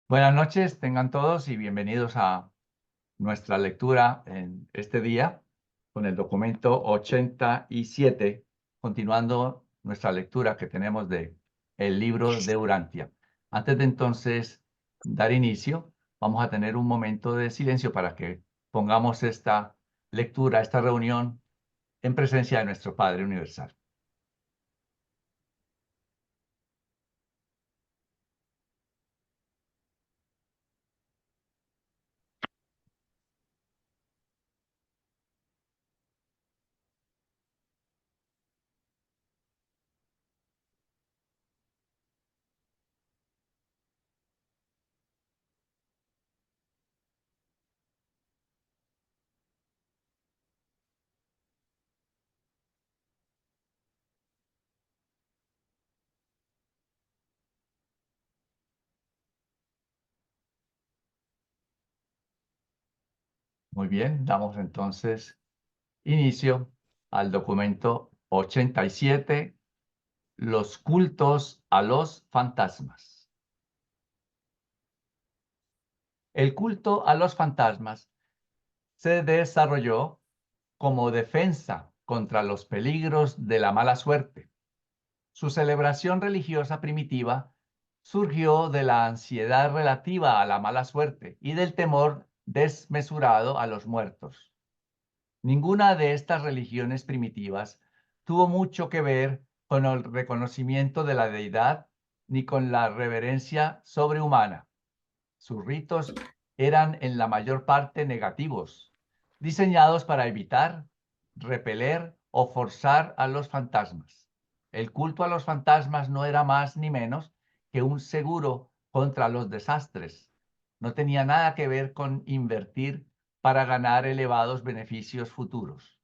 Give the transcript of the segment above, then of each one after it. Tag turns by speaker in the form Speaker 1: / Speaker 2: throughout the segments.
Speaker 1: Buenas noches, tengan todos y bienvenidos a nuestra lectura en este día con el documento 87, continuando nuestra lectura que tenemos de el libro de Urantia. Antes de entonces dar inicio, vamos a tener un momento de silencio para que pongamos esta lectura, esta reunión en presencia de nuestro Padre Universal. Muy bien, damos entonces inicio al documento 87. Los cultos a los fantasmas. El culto a los fantasmas se desarrolló como defensa contra los peligros de la mala suerte. Su celebración religiosa primitiva surgió de la ansiedad relativa a la mala suerte y del temor desmesurado a los muertos. Ninguna de estas religiones primitivas tuvo mucho que ver con el reconocimiento de la deidad ni con la reverencia sobrehumana. Sus ritos eran en la mayor parte negativos, diseñados para evitar, repeler o forzar a los fantasmas. El culto a los fantasmas no era más ni menos que un seguro contra los desastres. No tenía nada que ver con invertir para ganar elevados beneficios futuros.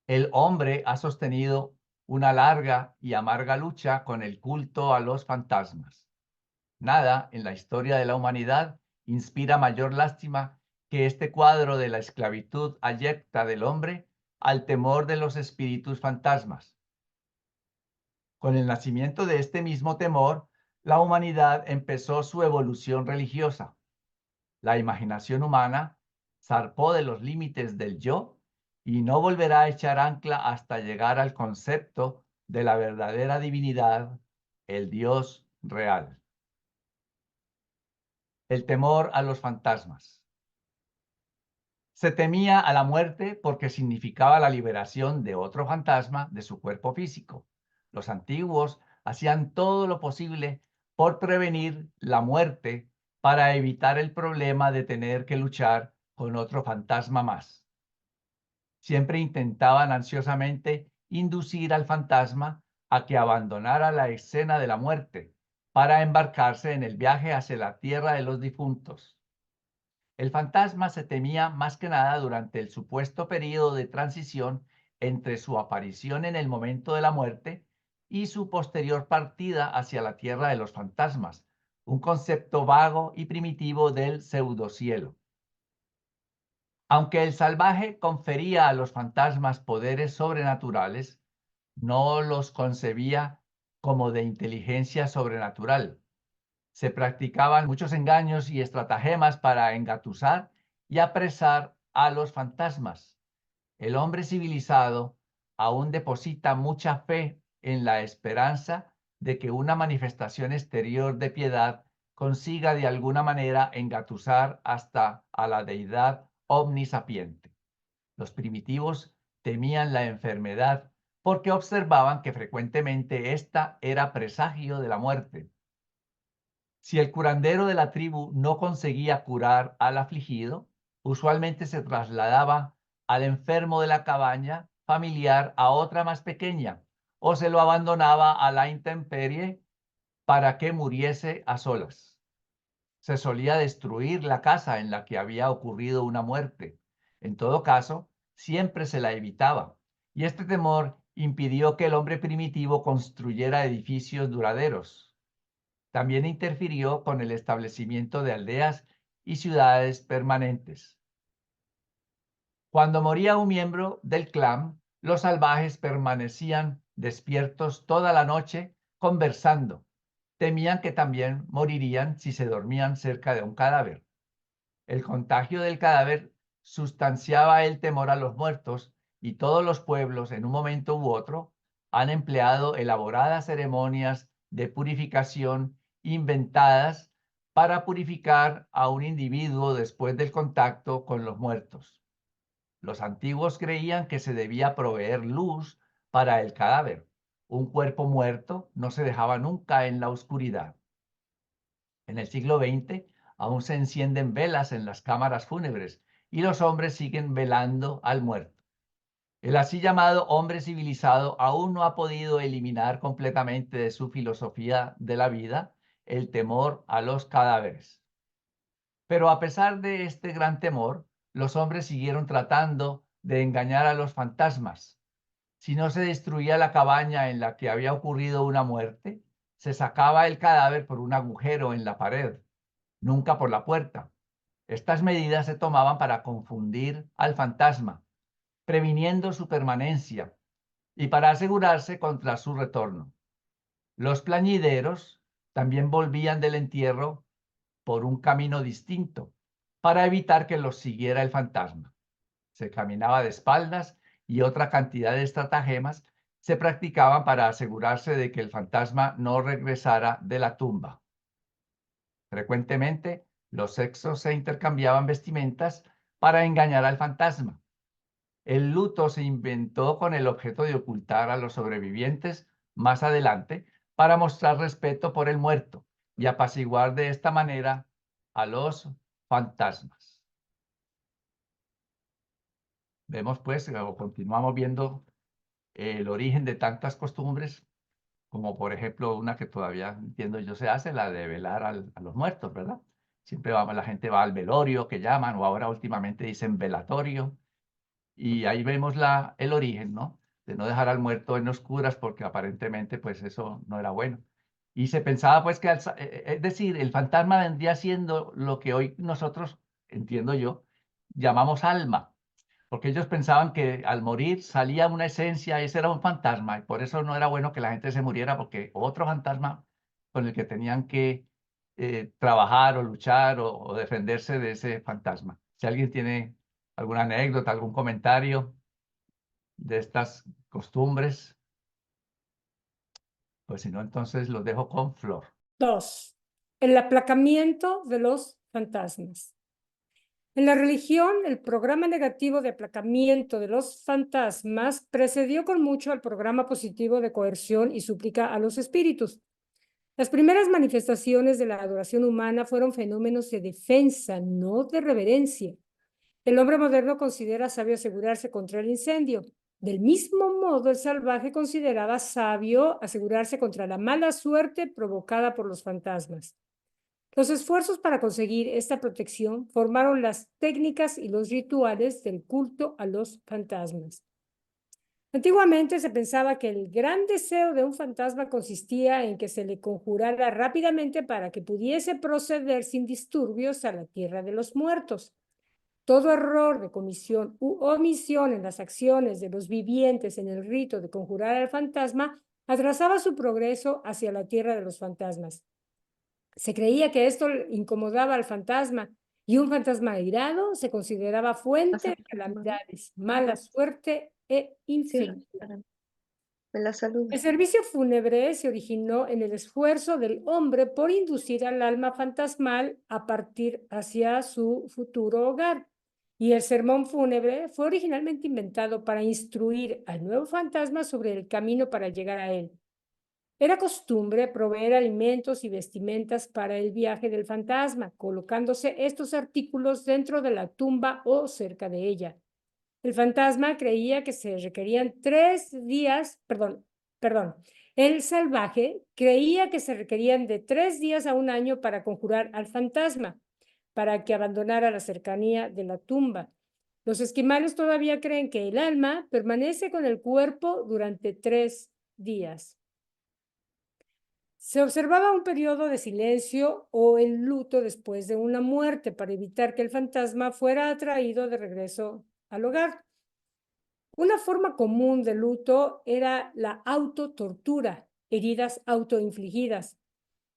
Speaker 1: El hombre ha sostenido una larga y amarga lucha con el culto a los fantasmas. Nada en la historia de la humanidad inspira mayor lástima que este cuadro de la esclavitud abyecta del hombre al temor de los espíritus fantasmas. Con el nacimiento de este mismo temor, la humanidad empezó su evolución religiosa. La imaginación humana zarpó de los límites del yo y no volverá a echar ancla hasta llegar al concepto de la verdadera divinidad, el Dios real. El temor a los fantasmas. Se temía a la muerte porque significaba la liberación de otro fantasma de su cuerpo físico. Los antiguos hacían todo lo posible por prevenir la muerte para evitar el problema de tener que luchar con otro fantasma más. Siempre intentaban ansiosamente inducir al fantasma a que abandonara la escena de la muerte para embarcarse en el viaje hacia la tierra de los difuntos. El fantasma se temía más que nada durante el supuesto periodo de transición entre su aparición en el momento de la muerte y su posterior partida hacia la tierra de los fantasmas, un concepto vago y primitivo del pseudocielo. Aunque el salvaje confería a los fantasmas poderes sobrenaturales, no los concebía como de inteligencia sobrenatural. Se practicaban muchos engaños y estratagemas para engatusar y apresar a los fantasmas. El hombre civilizado aún deposita mucha fe en la esperanza de que una manifestación exterior de piedad consiga de alguna manera engatusar hasta a la deidad omnisapiente. Los primitivos temían la enfermedad porque observaban que frecuentemente ésta era presagio de la muerte. Si el curandero de la tribu no conseguía curar al afligido, usualmente se trasladaba al enfermo de la cabaña familiar a otra más pequeña o se lo abandonaba a la intemperie para que muriese a solas. Se solía destruir la casa en la que había ocurrido una muerte. En todo caso, siempre se la evitaba, y este temor impidió que el hombre primitivo construyera edificios duraderos. También interfirió con el establecimiento de aldeas y ciudades permanentes. Cuando moría un miembro del clan, los salvajes permanecían despiertos toda la noche conversando, temían que también morirían si se dormían cerca de un cadáver. El contagio del cadáver sustanciaba el temor a los muertos y todos los pueblos, en un momento u otro, han empleado elaboradas ceremonias de purificación inventadas para purificar a un individuo después del contacto con los muertos. Los antiguos creían que se debía proveer luz para el cadáver. Un cuerpo muerto no se dejaba nunca en la oscuridad. En el siglo XX aún se encienden velas en las cámaras fúnebres y los hombres siguen velando al muerto. El así llamado hombre civilizado aún no ha podido eliminar completamente de su filosofía de la vida el temor a los cadáveres. Pero a pesar de este gran temor, los hombres siguieron tratando de engañar a los fantasmas. Si no se destruía la cabaña en la que había ocurrido una muerte, se sacaba el cadáver por un agujero en la pared, nunca por la puerta. Estas medidas se tomaban para confundir al fantasma, previniendo su permanencia y para asegurarse contra su retorno. Los plañideros también volvían del entierro por un camino distinto para evitar que los siguiera el fantasma. Se caminaba de espaldas y otra cantidad de estratagemas se practicaban para asegurarse de que el fantasma no regresara de la tumba. Frecuentemente, los sexos se intercambiaban vestimentas para engañar al fantasma. El luto se inventó con el objeto de ocultar a los sobrevivientes más adelante para mostrar respeto por el muerto y apaciguar de esta manera a los fantasmas. Vemos pues, o continuamos viendo el origen de tantas costumbres, como por ejemplo una que todavía entiendo yo se hace, la de velar a los muertos, ¿verdad? Siempre la gente va al velorio que llaman, o ahora últimamente dicen velatorio, y ahí vemos el origen, ¿no? De no dejar al muerto en oscuras porque aparentemente pues eso no era bueno. Y se pensaba pues que, es decir, el fantasma vendría siendo lo que hoy nosotros, entiendo yo, llamamos alma, porque ellos pensaban que al morir salía una esencia, ese era un fantasma, y por eso no era bueno que la gente se muriera, porque otro fantasma con el que tenían que trabajar o luchar o defenderse de ese fantasma. Si alguien tiene alguna anécdota, algún comentario de estas costumbres, pues si no, entonces los dejo con Flor.
Speaker 2: 2. El aplacamiento de los fantasmas. En la religión, el programa negativo de aplacamiento de los fantasmas precedió con mucho al programa positivo de coerción y súplica a los espíritus. Las primeras manifestaciones de la adoración humana fueron fenómenos de defensa, no de reverencia. El hombre moderno considera sabio asegurarse contra el incendio. Del mismo modo, el salvaje consideraba sabio asegurarse contra la mala suerte provocada por los fantasmas. Los esfuerzos para conseguir esta protección formaron las técnicas y los rituales del culto a los fantasmas. Antiguamente se pensaba que el gran deseo de un fantasma consistía en que se le conjurara rápidamente para que pudiese proceder sin disturbios a la tierra de los muertos. Todo error de comisión u omisión en las acciones de los vivientes en el rito de conjurar al fantasma atrasaba su progreso hacia la tierra de los fantasmas. Se creía que esto incomodaba al fantasma y un fantasma airado se consideraba fuente de calamidades, mala suerte e infelicidad. El servicio fúnebre se originó en el esfuerzo del hombre por inducir al alma fantasmal a partir hacia su futuro hogar. Y el sermón fúnebre fue originalmente inventado para instruir al nuevo fantasma sobre el camino para llegar a él. Era costumbre proveer alimentos y vestimentas para el viaje del fantasma, colocándose estos artículos dentro de la tumba o cerca de ella. El fantasma creía que se requerían 3 días, el salvaje creía que se requerían de 3 días a un año para conjurar al fantasma, para que abandonara la cercanía de la tumba. Los esquimales todavía creen que el alma permanece con el cuerpo durante 3 días. Se observaba un periodo de silencio o el luto después de una muerte para evitar que el fantasma fuera atraído de regreso al hogar. Una forma común de luto era la autotortura, heridas autoinfligidas.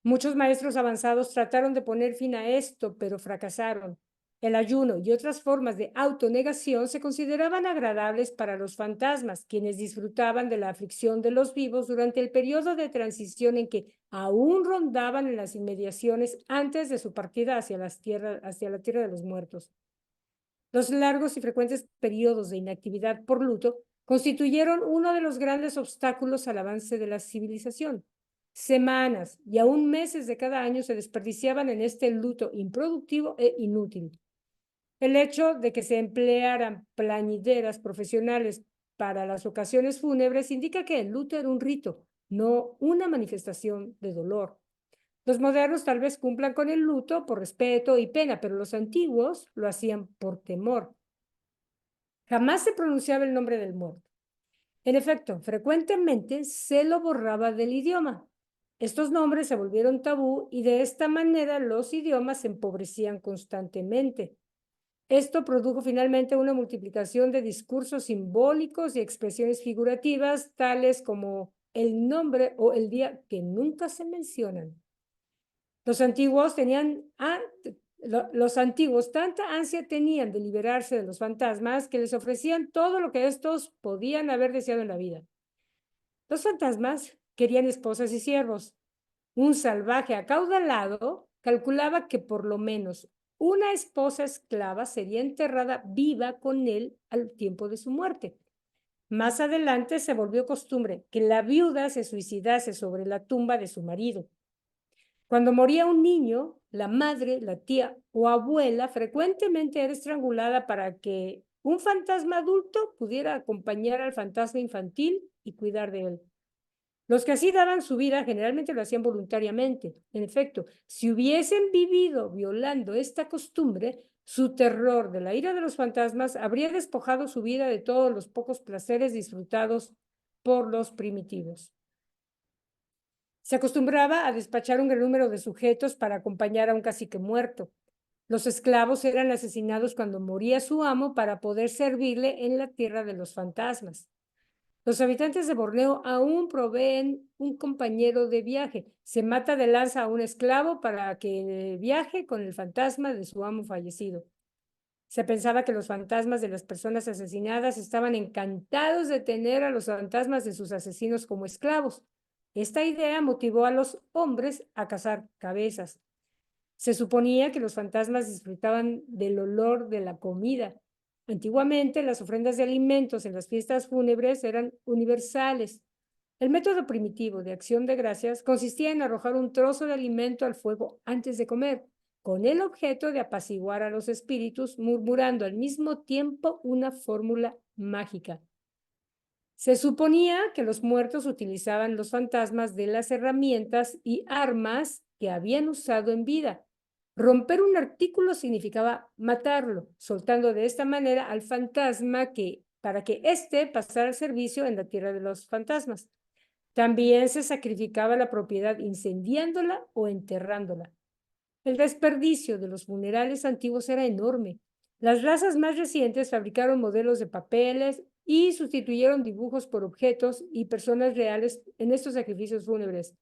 Speaker 2: Muchos maestros avanzados trataron de poner fin a esto, pero fracasaron. El ayuno y otras formas de autonegación se consideraban agradables para los fantasmas, quienes disfrutaban de la aflicción de los vivos durante el periodo de transición en que aún rondaban en las inmediaciones antes de su partida hacia la tierra de los muertos. Los largos y frecuentes periodos de inactividad por luto constituyeron uno de los grandes obstáculos al avance de la civilización. Semanas y aún meses de cada año se desperdiciaban en este luto improductivo e inútil. El hecho de que se emplearan plañideras profesionales para las ocasiones fúnebres indica que el luto era un rito, no una manifestación de dolor. Los modernos tal vez cumplan con el luto por respeto y pena, pero los antiguos lo hacían por temor. Jamás se pronunciaba el nombre del muerto. En efecto, frecuentemente se lo borraba del idioma. Estos nombres se volvieron tabú y de esta manera los idiomas se empobrecían constantemente. Esto produjo finalmente una multiplicación de discursos simbólicos y expresiones figurativas, tales como el nombre o el día que nunca se mencionan. Los antiguos tanta ansia tenían de liberarse de los fantasmas que les ofrecían todo lo que estos podían haber deseado en la vida. Los fantasmas querían esposas y siervos. Un salvaje acaudalado calculaba que por lo menos una esposa esclava sería enterrada viva con él al tiempo de su muerte. Más adelante se volvió costumbre que la viuda se suicidase sobre la tumba de su marido. Cuando moría un niño, la madre, la tía o abuela frecuentemente era estrangulada para que un fantasma adulto pudiera acompañar al fantasma infantil y cuidar de él. Los que así daban su vida generalmente lo hacían voluntariamente. En efecto, si hubiesen vivido violando esta costumbre, su terror de la ira de los fantasmas habría despojado su vida de todos los pocos placeres disfrutados por los primitivos. Se acostumbraba a despachar un gran número de sujetos para acompañar a un cacique muerto. Los esclavos eran asesinados cuando moría su amo para poder servirle en la tierra de los fantasmas. Los habitantes de Borneo aún proveen un compañero de viaje. Se mata de lanza a un esclavo para que viaje con el fantasma de su amo fallecido. Se pensaba que los fantasmas de las personas asesinadas estaban encantados de tener a los fantasmas de sus asesinos como esclavos. Esta idea motivó a los hombres a cazar cabezas. Se suponía que los fantasmas disfrutaban del olor de la comida. Antiguamente, las ofrendas de alimentos en las fiestas fúnebres eran universales. El método primitivo de acción de gracias consistía en arrojar un trozo de alimento al fuego antes de comer, con el objeto de apaciguar a los espíritus, murmurando al mismo tiempo una fórmula mágica. Se suponía que los muertos utilizaban los fantasmas de las herramientas y armas que habían usado en vida. Romper un artículo significaba matarlo, soltando de esta manera al fantasma para que éste pasara al servicio en la tierra de los fantasmas. También se sacrificaba la propiedad incendiándola o enterrándola. El desperdicio de los funerales antiguos era enorme. Las razas más recientes fabricaron modelos de papeles y sustituyeron dibujos por objetos y personas reales en estos sacrificios fúnebres.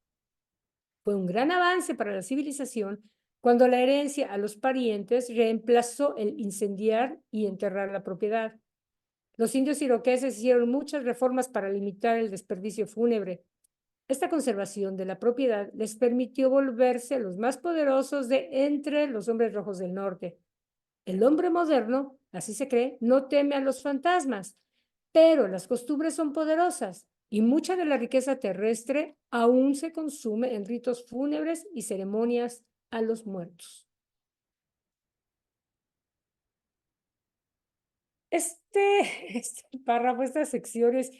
Speaker 2: Fue un gran avance para la civilización cuando la herencia a los parientes reemplazó el incendiar y enterrar la propiedad. Los indios iroqueses hicieron muchas reformas para limitar el desperdicio fúnebre. Esta conservación de la propiedad les permitió volverse los más poderosos de entre los hombres rojos del norte. El hombre moderno, así se cree, no teme a los fantasmas, pero las costumbres son poderosas y mucha de la riqueza terrestre aún se consume en ritos fúnebres y ceremonias a los muertos. Este párrafo, estas secciones,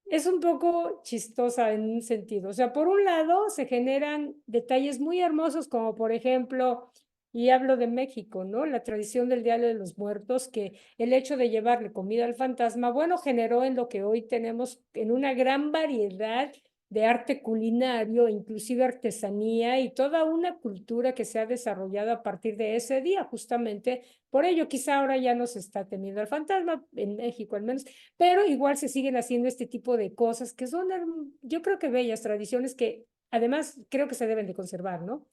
Speaker 2: es un poco chistosa en un sentido. O sea, por un lado, se generan detalles muy hermosos, como por ejemplo, y hablo de México, ¿no? La tradición del Día de los Muertos, que el hecho de llevarle comida al fantasma, bueno, generó en lo que hoy tenemos en una gran variedad de arte culinario, inclusive artesanía y toda una cultura que se ha desarrollado a partir de ese día, justamente por ello. Quizá ahora ya no se está temiendo al fantasma, en México al menos, pero igual se siguen haciendo este tipo de cosas que son, yo creo que bellas tradiciones que además creo que se deben de conservar, ¿no?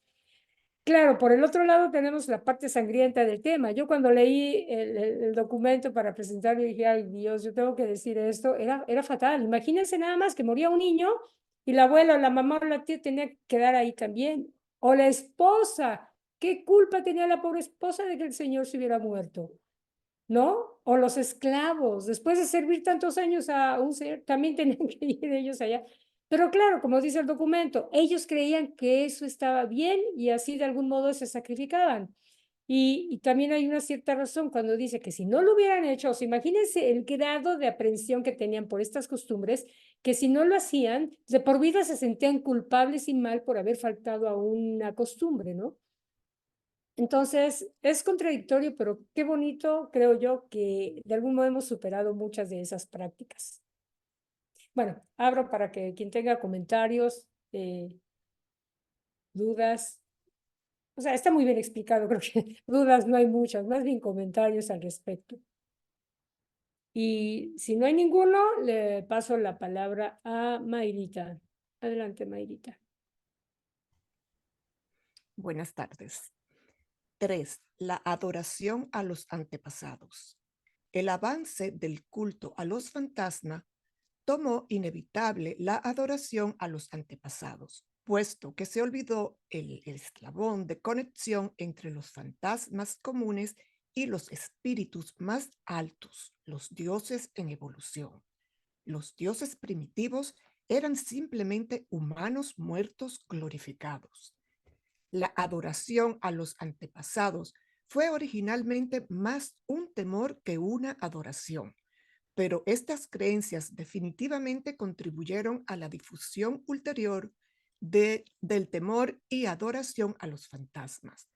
Speaker 2: Claro, por el otro lado tenemos la parte sangrienta del tema. Yo cuando leí el documento para presentarlo dije, ay Dios, yo tengo que decir esto, era fatal. Imagínense nada más que moría un niño y la abuela, o la mamá o la tía tenía que quedar ahí también. O la esposa, ¿qué culpa tenía la pobre esposa de que el señor se hubiera muerto? ¿No? O los esclavos, después de servir tantos años a un señor, también tenían que ir ellos allá. Pero claro, como dice el documento, ellos creían que eso estaba bien y así de algún modo se sacrificaban. Y también hay una cierta razón cuando dice que si no lo hubieran hecho, o sea, imagínense el grado de aprensión que tenían por estas costumbres, que si no lo hacían, de por vida se sentían culpables y mal por haber faltado a una costumbre, ¿no? Entonces, es contradictorio, pero qué bonito, creo yo, que de algún modo hemos superado muchas de esas prácticas. Bueno, abro para que quien tenga comentarios, dudas. O sea, está muy bien explicado, creo que dudas no hay muchas, más bien comentarios al respecto. Y si no hay ninguno, le paso la palabra a Mayrita. Adelante, Mayrita.
Speaker 3: Buenas tardes. 3. La adoración a los antepasados. El avance del culto a los fantasmas tomó inevitable la adoración a los antepasados, puesto que se olvidó el eslabón de conexión entre los fantasmas comunes y los espíritus más altos, los dioses en evolución. Los dioses primitivos eran simplemente humanos muertos glorificados. La adoración a los antepasados fue originalmente más un temor que una adoración, pero estas creencias definitivamente contribuyeron a la difusión ulterior del temor y adoración a los fantasmas.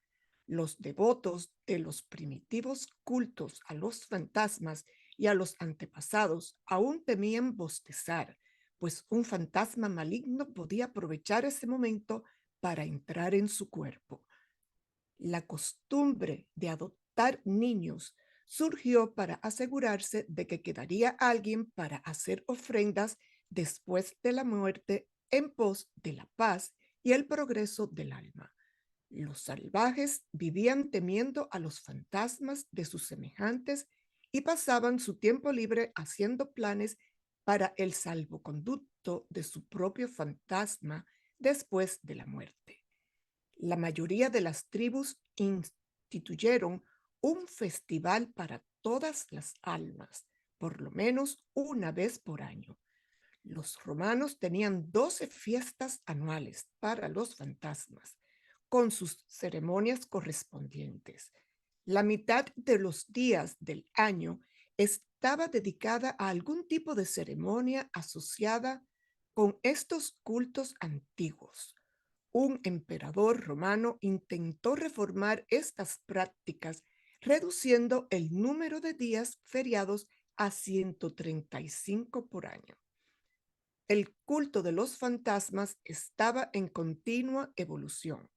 Speaker 3: Los devotos de los primitivos cultos a los fantasmas y a los antepasados aún temían bostezar, pues un fantasma maligno podía aprovechar ese momento para entrar en su cuerpo. La costumbre de adoptar niños surgió para asegurarse de que quedaría alguien para hacer ofrendas después de la muerte en pos de la paz y el progreso del alma. Los salvajes vivían temiendo a los fantasmas de sus semejantes y pasaban su tiempo libre haciendo planes para el salvoconducto de su propio fantasma después de la muerte. La mayoría de las tribus instituyeron un festival para todas las almas, por lo menos una vez por año. Los romanos tenían 12 fiestas anuales para los fantasmas, con sus ceremonias correspondientes. La mitad de los días del año estaba dedicada a algún tipo de ceremonia asociada con estos cultos antiguos. Un emperador romano intentó reformar estas prácticas, reduciendo el número de días feriados a 135 por año. El culto de los fantasmas estaba en continua evolución,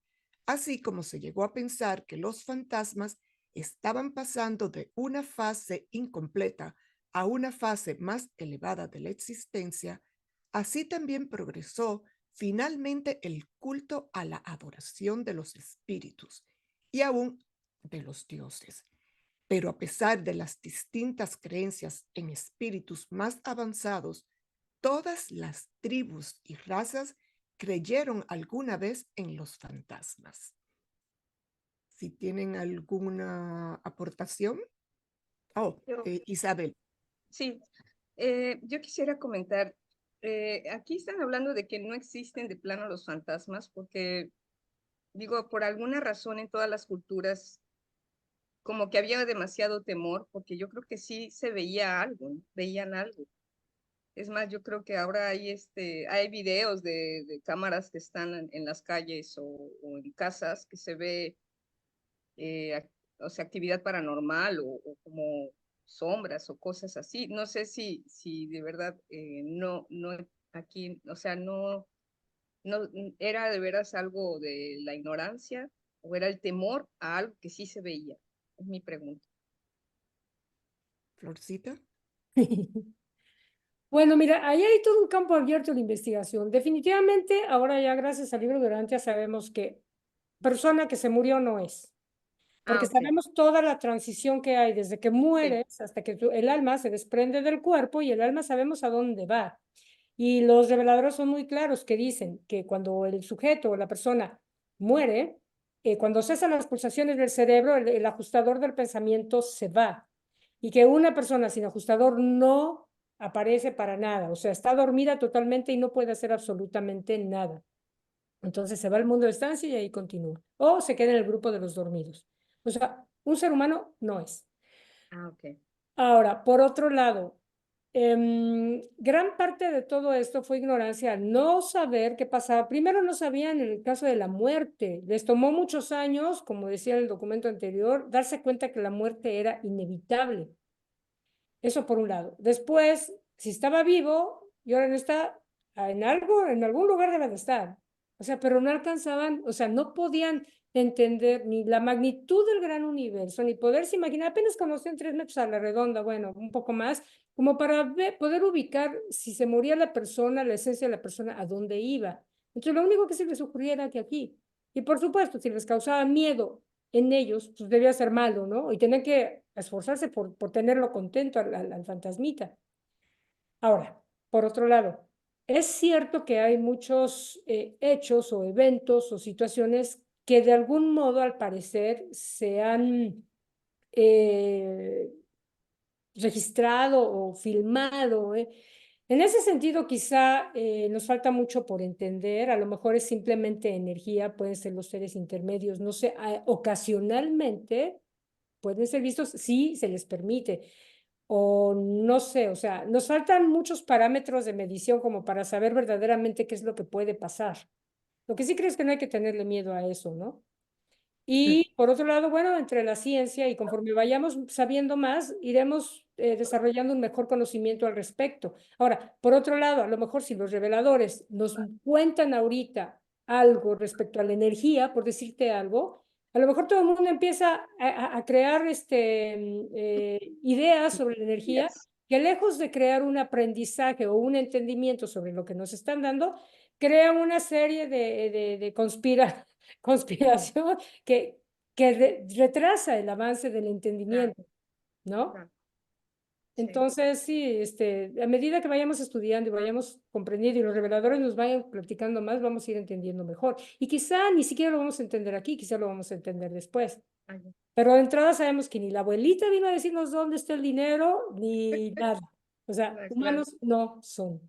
Speaker 3: así como se llegó a pensar que los fantasmas estaban pasando de una fase incompleta a una fase más elevada de la existencia. Así también progresó finalmente el culto a la adoración de los espíritus y aún de los dioses. Pero a pesar de las distintas creencias en espíritus más avanzados, todas las tribus y razas creyeron alguna vez en los fantasmas. Si tienen alguna aportación. Oh, Isabel.
Speaker 4: Sí, yo quisiera comentar, aquí están hablando de que no existen de plano los fantasmas, porque, digo, por alguna razón en todas las culturas, como que había demasiado temor, porque yo creo que sí se veía algo, ¿no? Veían algo. Es más, yo creo que ahora hay videos de cámaras que están en las calles o en casas que se ve, o sea, actividad paranormal o como sombras o cosas así. No sé si de verdad no aquí, o sea, no era de veras algo de la ignorancia o era el temor a algo que sí se veía. Es mi pregunta.
Speaker 3: Florcita.
Speaker 2: Bueno, mira, ahí hay todo un campo abierto de investigación. Definitivamente, ahora ya gracias al libro de Urantia sabemos que persona que se murió no es.
Speaker 4: Ah,
Speaker 2: Porque
Speaker 4: ok.
Speaker 2: sabemos toda la transición que hay desde que
Speaker 4: Sí,
Speaker 2: mueres hasta que el alma se desprende del cuerpo y el alma sabemos a dónde va. Y los reveladores son muy claros que dicen que cuando el sujeto o la persona muere, cuando cesan las pulsaciones del cerebro, el ajustador del pensamiento se va. Y que una persona sin ajustador no aparece para nada. O sea, está dormida totalmente y no puede hacer absolutamente nada. Entonces se va al mundo de estancia y ahí continúa. O se queda en el grupo de los dormidos. O sea, un ser humano no es.
Speaker 4: ah, ok.
Speaker 2: Ahora, por otro lado, gran parte de todo esto fue ignorancia, no saber qué pasaba. Primero no sabían en el caso de la muerte. Les tomó muchos años, como decía en el documento anterior, darse cuenta que la muerte era inevitable. Eso por un lado. Después, si estaba vivo y ahora no está, en algo, en algún lugar debe de estar. O sea, pero no alcanzaban, o sea, no podían entender ni la magnitud del gran universo, ni poderse imaginar, apenas conocían 3 metros a la redonda, bueno, un poco más, como para poder ubicar si se moría la persona, la esencia de la persona, a dónde iba. Entonces, lo único que se les ocurría era que aquí. Y por supuesto, si les causaba miedo en ellos, pues debía ser malo, ¿no? Y tenían que esforzarse por tenerlo contento al fantasmita. Ahora, por otro lado, es cierto que hay muchos hechos o eventos o situaciones que de algún modo, al parecer, se han registrado o filmado. En ese sentido, quizá nos falta mucho por entender, a lo mejor es simplemente energía, pueden ser los seres intermedios, no sé, ocasionalmente pueden ser vistos si se les permite, o no sé, o sea, nos faltan muchos parámetros de medición como para saber verdaderamente qué es lo que puede pasar. Lo que sí creo es que no hay que tenerle miedo a eso, ¿no? Y por otro lado, bueno, entre la ciencia y conforme vayamos sabiendo más, iremos desarrollando un mejor conocimiento al respecto. Ahora, por otro lado, a lo mejor si los reveladores nos cuentan ahorita algo respecto a la energía, por decirte algo, a lo mejor todo el mundo empieza a crear ideas sobre la energía
Speaker 5: Yes.
Speaker 2: que lejos de crear un aprendizaje o un entendimiento sobre lo que nos están dando, crea una serie de conspiración que retrasa el avance del
Speaker 4: Claro,
Speaker 2: entendimiento, ¿no?
Speaker 4: claro. Sí,
Speaker 2: Entonces, sí, a medida que vayamos estudiando y vayamos comprendiendo y los reveladores nos vayan platicando más, vamos a ir entendiendo mejor. Y quizá ni siquiera lo vamos a entender aquí, quizá lo vamos a entender después.
Speaker 4: ah, ya.
Speaker 2: Pero de entrada sabemos que ni la abuelita vino a decirnos dónde está el dinero, ni nada. O sea,
Speaker 4: Ah, claro.
Speaker 2: humanos no son.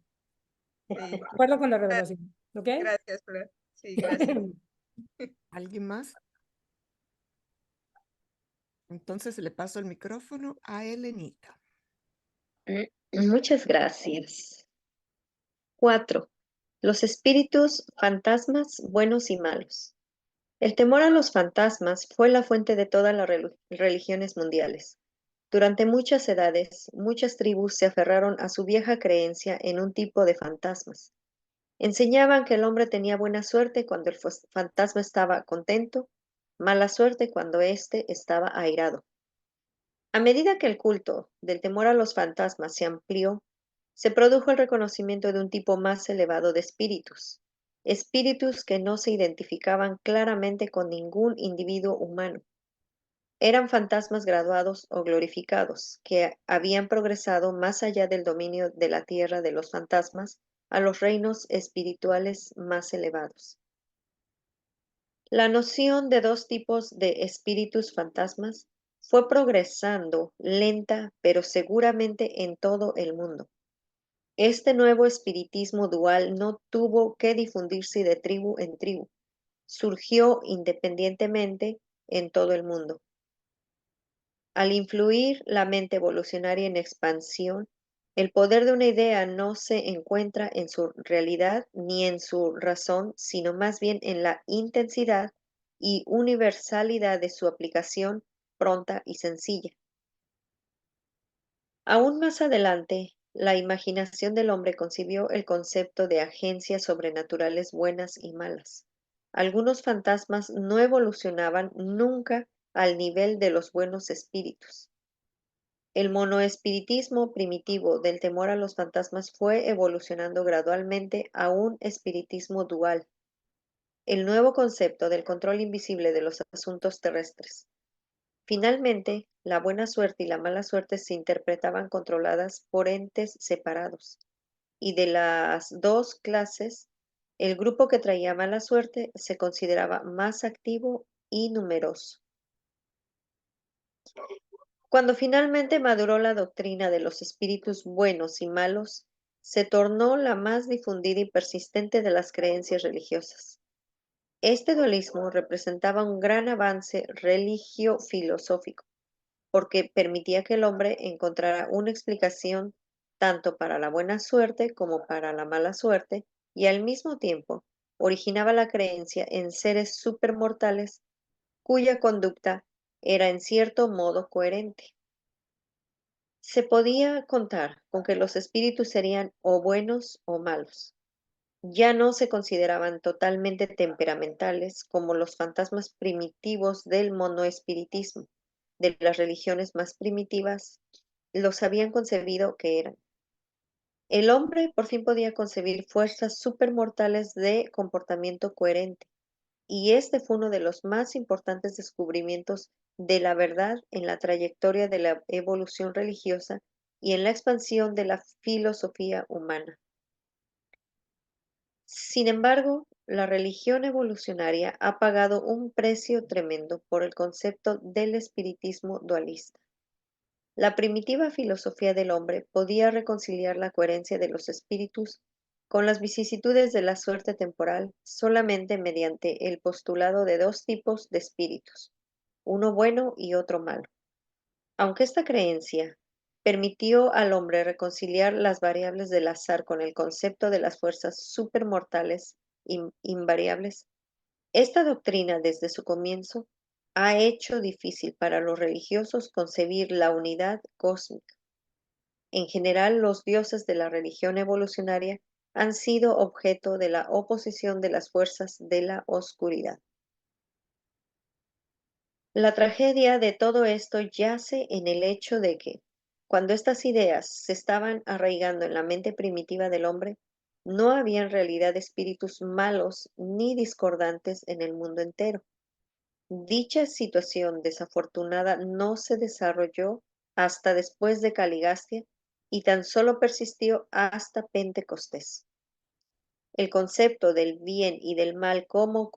Speaker 4: Sí.
Speaker 2: De acuerdo con la
Speaker 4: Ah,
Speaker 2: revelación, ¿ok?
Speaker 4: gracias, Flor. Sí, gracias.
Speaker 3: ¿Alguien más? Entonces le paso el micrófono a Elenita.
Speaker 5: Muchas gracias. 4. Los espíritus fantasmas buenos y malos. El temor a los fantasmas fue la fuente de todas las religiones mundiales. Durante muchas edades, muchas tribus se aferraron a su vieja creencia en un tipo de fantasmas. Enseñaban que el hombre tenía buena suerte cuando el fantasma estaba contento, mala suerte cuando éste estaba airado. A medida que el culto del temor a los fantasmas se amplió, se produjo el reconocimiento de un tipo más elevado de espíritus, espíritus que no se identificaban claramente con ningún individuo humano. Eran fantasmas graduados o glorificados, que habían progresado más allá del dominio de la tierra de los fantasmas a los reinos espirituales más elevados. La noción de dos tipos de espíritus fantasmas fue progresando lenta pero seguramente en todo el mundo. Este nuevo espiritismo dual no tuvo que difundirse de tribu en tribu, surgió independientemente en todo el mundo. Al influir la mente evolucionaria en expansión, el poder de una idea no se encuentra en su realidad ni en su razón, sino más bien en la intensidad y universalidad de su aplicación pronta y sencilla. Aún más adelante, la imaginación del hombre concibió el concepto de agencias sobrenaturales buenas y malas. Algunos fantasmas no evolucionaban nunca al nivel de los buenos espíritus. El monoespiritismo primitivo del temor a los fantasmas fue evolucionando gradualmente a un espiritismo dual, el nuevo concepto del control invisible de los asuntos terrestres. Finalmente, la buena suerte y la mala suerte se interpretaban controladas por entes separados, y de las dos clases, el grupo que traía mala suerte se consideraba más activo y numeroso. Cuando finalmente maduró la doctrina de los espíritus buenos y malos, se tornó la más difundida y persistente de las creencias religiosas. Este dualismo representaba un gran avance religio-filosófico, porque permitía que el hombre encontrara una explicación tanto para la buena suerte como para la mala suerte, y al mismo tiempo originaba la creencia en seres supermortales cuya conducta era en cierto modo coherente. Se podía contar con que los espíritus serían o buenos o malos. Ya no se consideraban totalmente temperamentales como los fantasmas primitivos del monoespiritismo. De las religiones más primitivas los habían concebido que eran. El hombre por fin podía concebir fuerzas supermortales de comportamiento coherente, y este fue uno de los más importantes descubrimientos de la verdad en la trayectoria de la evolución religiosa y en la expansión de la filosofía humana. Sin embargo, la religión evolucionaria ha pagado un precio tremendo por el concepto del espiritismo dualista. La primitiva filosofía del hombre podía reconciliar la coherencia de los espíritus con las vicisitudes de la suerte temporal solamente mediante el postulado de dos tipos de espíritus, uno bueno y otro malo. Aunque esta creencia permitió al hombre reconciliar las variables del azar con el concepto de las fuerzas supermortales invariables, esta doctrina desde su comienzo ha hecho difícil para los religiosos concebir la unidad cósmica. En general, los dioses de la religión evolucionaria han sido objeto de la oposición de las fuerzas de la oscuridad. La tragedia de todo esto yace en el hecho de que, cuando estas ideas se estaban arraigando en la mente primitiva del hombre, no había en realidad espíritus malos ni discordantes en el mundo entero. Dicha situación desafortunada no se desarrolló hasta después de Caligastia y tan solo persistió hasta Pentecostés. El concepto del bien y del mal como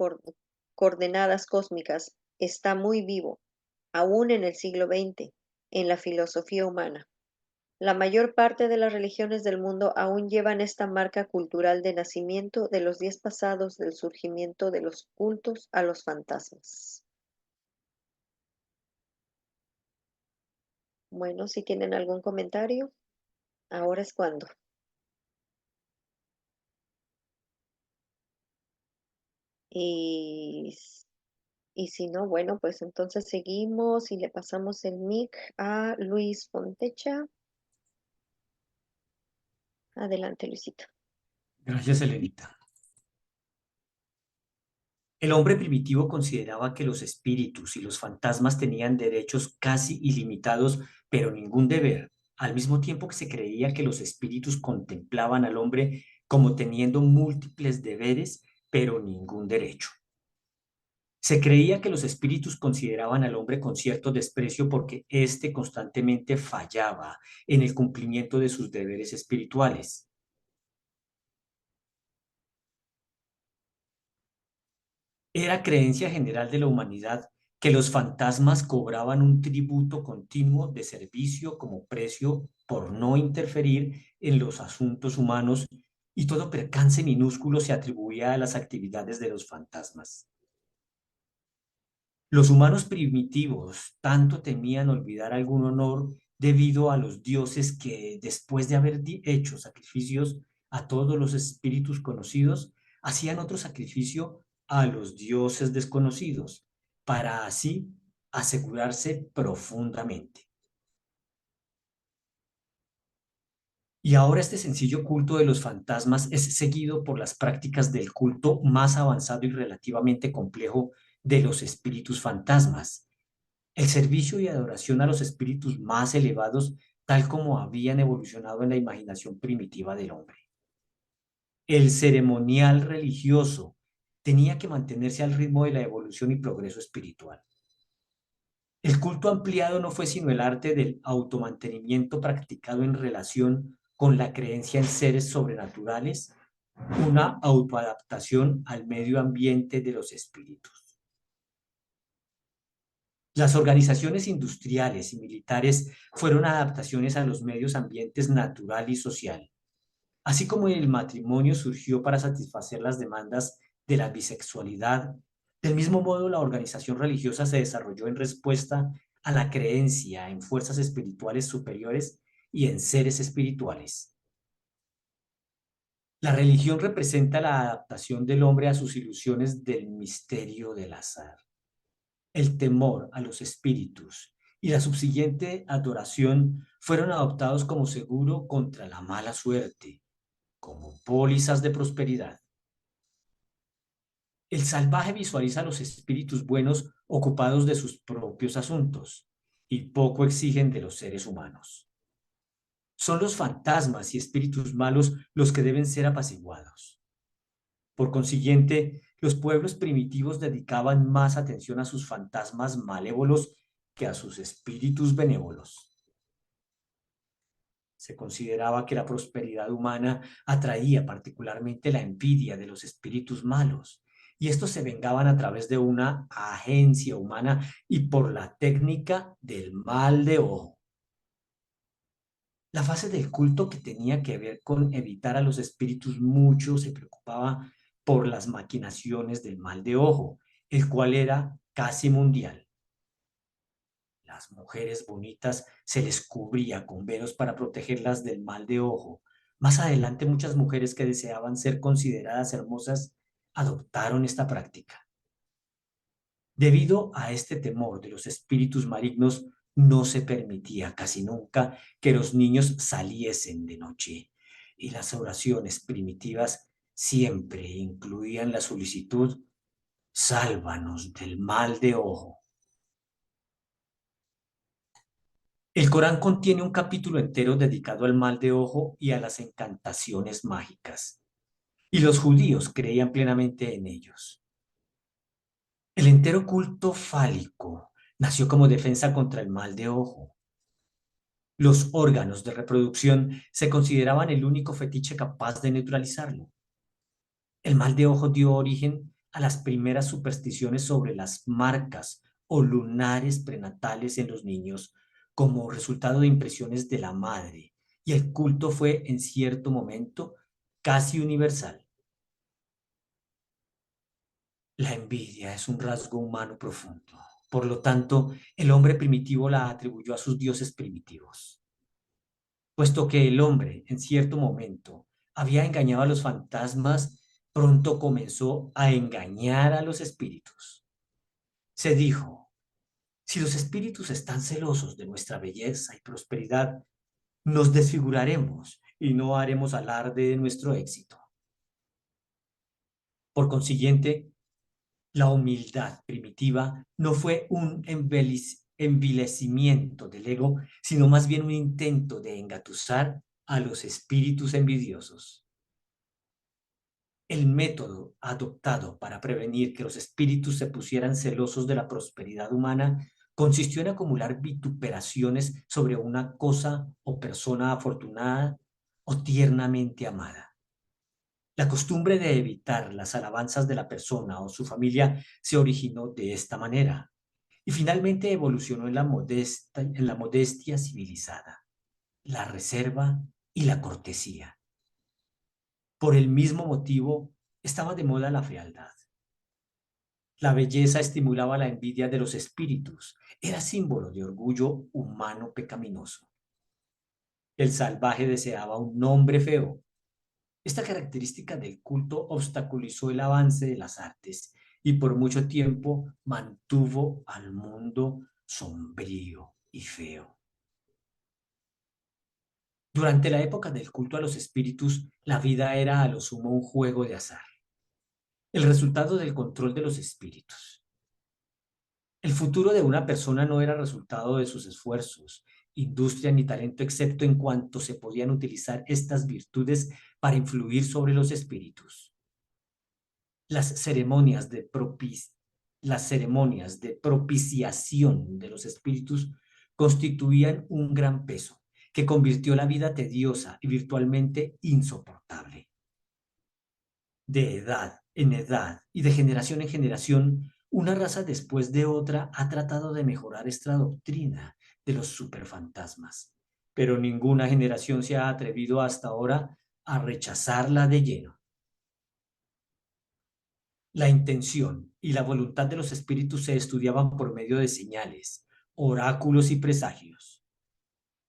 Speaker 5: coordenadas cósmicas está muy vivo, aún en el siglo XX, en la filosofía humana. La mayor parte de las religiones del mundo aún llevan esta marca cultural de nacimiento de los días pasados del surgimiento de los cultos a los fantasmas. Bueno, si tienen algún comentario, ahora es cuando. Y, y si no, bueno, pues entonces seguimos y le pasamos el mic a Luis Fontecha. Adelante, Luisito.
Speaker 6: Gracias, Elenita. El hombre primitivo consideraba que los espíritus y los fantasmas tenían derechos casi ilimitados, pero ningún deber, al mismo tiempo que se creía que los espíritus contemplaban al hombre como teniendo múltiples deberes, pero ningún derecho. Se creía que los espíritus consideraban al hombre con cierto desprecio porque éste constantemente fallaba en el cumplimiento de sus deberes espirituales. Era creencia general de la humanidad que los fantasmas cobraban un tributo continuo de servicio como precio por no interferir en los asuntos humanos, y todo percance minúsculo se atribuía a las actividades de los fantasmas. Los humanos primitivos tanto temían olvidar algún honor debido a los dioses que, después de haber hecho sacrificios a todos los espíritus conocidos, hacían otro sacrificio a los dioses desconocidos, para así asegurarse profundamente. Y ahora este sencillo culto de los fantasmas es seguido por las prácticas del culto más avanzado y relativamente complejo de los espíritus fantasmas, el servicio y adoración a los espíritus más elevados, tal como habían evolucionado en la imaginación primitiva del hombre. El ceremonial religioso tenía que mantenerse al ritmo de la evolución y progreso espiritual. El culto ampliado no fue sino el arte del automantenimiento practicado en relación con la creencia en seres sobrenaturales, una autoadaptación al medio ambiente de los espíritus. Las organizaciones industriales y militares fueron adaptaciones a los medios ambientes natural y social, así como el matrimonio surgió para satisfacer las demandas de la bisexualidad. Del mismo modo, la organización religiosa se desarrolló en respuesta a la creencia en fuerzas espirituales superiores y en seres espirituales. La religión representa la adaptación del hombre a sus ilusiones del misterio del azar. El temor a los espíritus y la subsiguiente adoración fueron adoptados como seguro contra la mala suerte, como pólizas de prosperidad. El salvaje visualiza a los espíritus buenos ocupados de sus propios asuntos y poco exigen de los seres humanos. Son los fantasmas y espíritus malos los que deben ser apaciguados. Por consiguiente, los pueblos primitivos dedicaban más atención a sus fantasmas malévolos que a sus espíritus benévolos. Se consideraba que la prosperidad humana atraía particularmente la envidia de los espíritus malos, y estos se vengaban a través de una agencia humana y por la técnica del mal de ojo. La fase del culto que tenía que ver con evitar a los espíritus mucho se preocupaba por las maquinaciones del mal de ojo, el cual era casi mundial. Las mujeres bonitas se les cubría con velos para protegerlas del mal de ojo. Más adelante, muchas mujeres que deseaban ser consideradas hermosas adoptaron esta práctica. Debido a este temor de los espíritus malignos, no se permitía casi nunca que los niños saliesen de noche, y las oraciones primitivas siempre incluían la solicitud: sálvanos del mal de ojo. El Corán contiene un capítulo entero dedicado al mal de ojo y a las encantaciones mágicas, y los judíos creían plenamente en ellos. El entero culto fálico nació como defensa contra el mal de ojo. Los órganos de reproducción se consideraban el único fetiche capaz de neutralizarlo. El mal de ojo dio origen a las primeras supersticiones sobre las marcas o lunares prenatales en los niños, como resultado de impresiones de la madre, y el culto fue en cierto momento casi universal. La envidia es un rasgo humano profundo. Por lo tanto, el hombre primitivo la atribuyó a sus dioses primitivos. Puesto que el hombre, en cierto momento, había engañado a los fantasmas, pronto comenzó a engañar a los espíritus. Se dijo: si los espíritus están celosos de nuestra belleza y prosperidad, nos desfiguraremos y no haremos alarde de nuestro éxito. Por consiguiente, la humildad primitiva no fue un envilecimiento del ego, sino más bien un intento de engatusar a los espíritus envidiosos. El método adoptado para prevenir que los espíritus se pusieran celosos de la prosperidad humana consistió en acumular vituperaciones sobre una cosa o persona afortunada o tiernamente amada. La costumbre de evitar las alabanzas de la persona o su familia se originó de esta manera y finalmente evolucionó en la modestia civilizada, la reserva y la cortesía. Por el mismo motivo, estaba de moda la fealdad. La belleza estimulaba la envidia de los espíritus, era símbolo de orgullo humano pecaminoso. El salvaje deseaba un nombre feo. Esta característica del culto obstaculizó el avance de las artes y por mucho tiempo mantuvo al mundo sombrío y feo. Durante la época del culto a los espíritus, la vida era a lo sumo un juego de azar, el resultado del control de los espíritus. El futuro de una persona no era resultado de sus esfuerzos, industria ni talento, excepto en cuanto se podían utilizar estas virtudes para influir sobre los espíritus. Las ceremonias de propiciación de los espíritus constituían un gran peso que convirtió la vida tediosa y virtualmente insoportable. De edad en edad y de generación en generación, una raza después de otra ha tratado de mejorar esta doctrina de los superfantasmas, pero ninguna generación se ha atrevido hasta ahora a rechazarla de lleno. La intención y la voluntad de los espíritus se estudiaban por medio de señales, oráculos y presagios.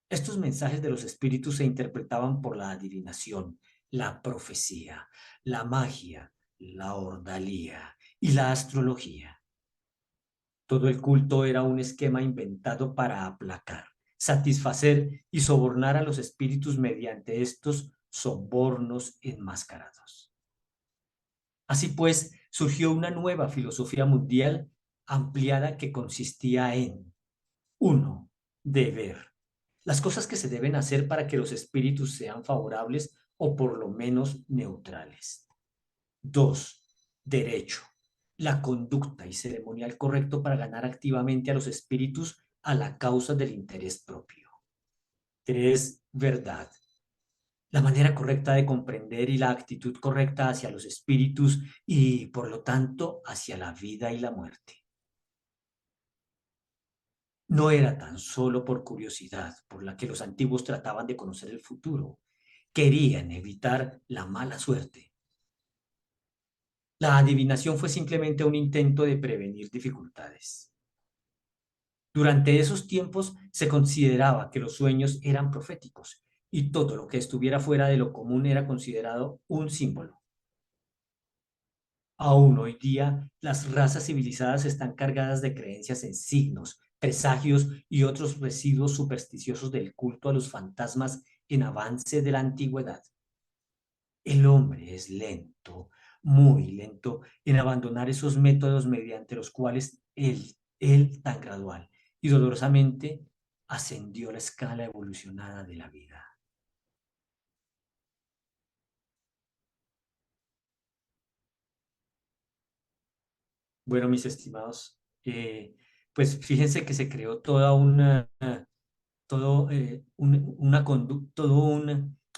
Speaker 6: Estos mensajes de los espíritus se interpretaban por la adivinación, la profecía, la magia, la ordalía y la astrología. Todo el culto era un esquema inventado para aplacar, satisfacer y sobornar a los espíritus mediante estos sobornos enmascarados. Así pues, surgió una nueva filosofía mundial ampliada que consistía en 1. Deber. Las cosas que se deben hacer para que los espíritus sean favorables o por lo menos neutrales. 2. Derecho. La conducta y ceremonial correcto para ganar activamente a los espíritus a la causa del interés propio. 3. Verdad. La manera correcta de comprender y la actitud correcta hacia los espíritus y, por lo tanto, hacia la vida y la muerte. No era tan solo por curiosidad por la que los antiguos trataban de conocer el futuro. Querían evitar la mala suerte. La adivinación fue simplemente un intento de prevenir dificultades. Durante esos tiempos se consideraba que los sueños eran proféticos y todo lo que estuviera fuera de lo común era considerado un símbolo. Aún hoy día, las razas civilizadas están cargadas de creencias en signos, presagios y otros residuos supersticiosos del culto a los fantasmas en avance de la antigüedad. El hombre es lento, muy lento, en abandonar esos métodos mediante los cuales él tan gradual y dolorosamente ascendió la escala evolucionada de la vida. Bueno, mis estimados, pues fíjense que se creó toda una conducta,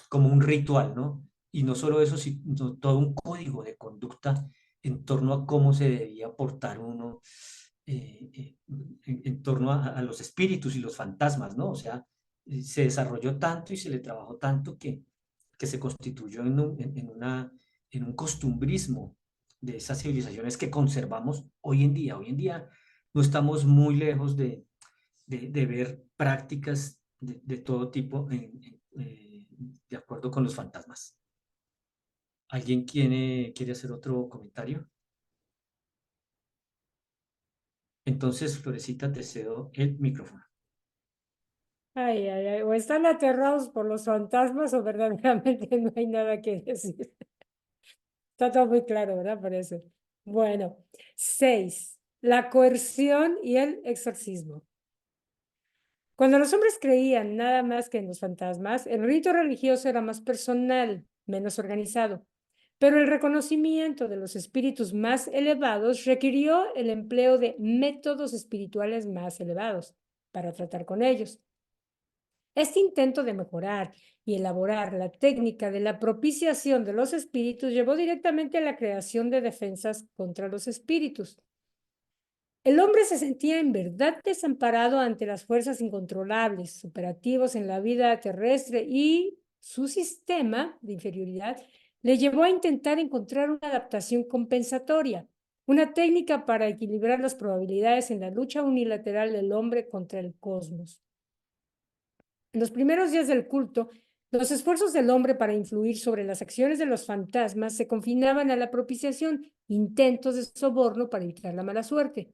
Speaker 6: como un ritual, ¿no? Y no solo eso, sino todo un código de conducta en torno a cómo se debía portar uno en torno a los espíritus y los fantasmas, ¿no? O sea, se desarrolló tanto y se le trabajó tanto que se constituyó en un costumbrismo de esas civilizaciones que conservamos hoy en día. Hoy en día no estamos muy lejos de ver prácticas de todo tipo de acuerdo con los fantasmas. ¿Alguien quiere hacer otro comentario? Entonces, Florecita, te cedo el micrófono.
Speaker 2: Ay, ay, ay, o están aterrados por los fantasmas o verdaderamente no hay nada que decir. Está todo muy claro, ¿verdad? Parece. Bueno, 6. La coerción y el exorcismo. Cuando los hombres creían nada más que en los fantasmas, el rito religioso era más personal, menos organizado. Pero el reconocimiento de los espíritus más elevados requirió el empleo de métodos espirituales más elevados para tratar con ellos. Este intento de mejorar y elaborar la técnica de la propiciación de los espíritus llevó directamente a la creación de defensas contra los espíritus. El hombre se sentía en verdad desamparado ante las fuerzas incontrolables, operativos en la vida terrestre, y su sistema de inferioridad le llevó a intentar encontrar una adaptación compensatoria, una técnica para equilibrar las probabilidades en la lucha unilateral del hombre contra el cosmos. En los primeros días del culto, los esfuerzos del hombre para influir sobre las acciones de los fantasmas se confinaban a la propiciación, intentos de soborno para evitar la mala suerte.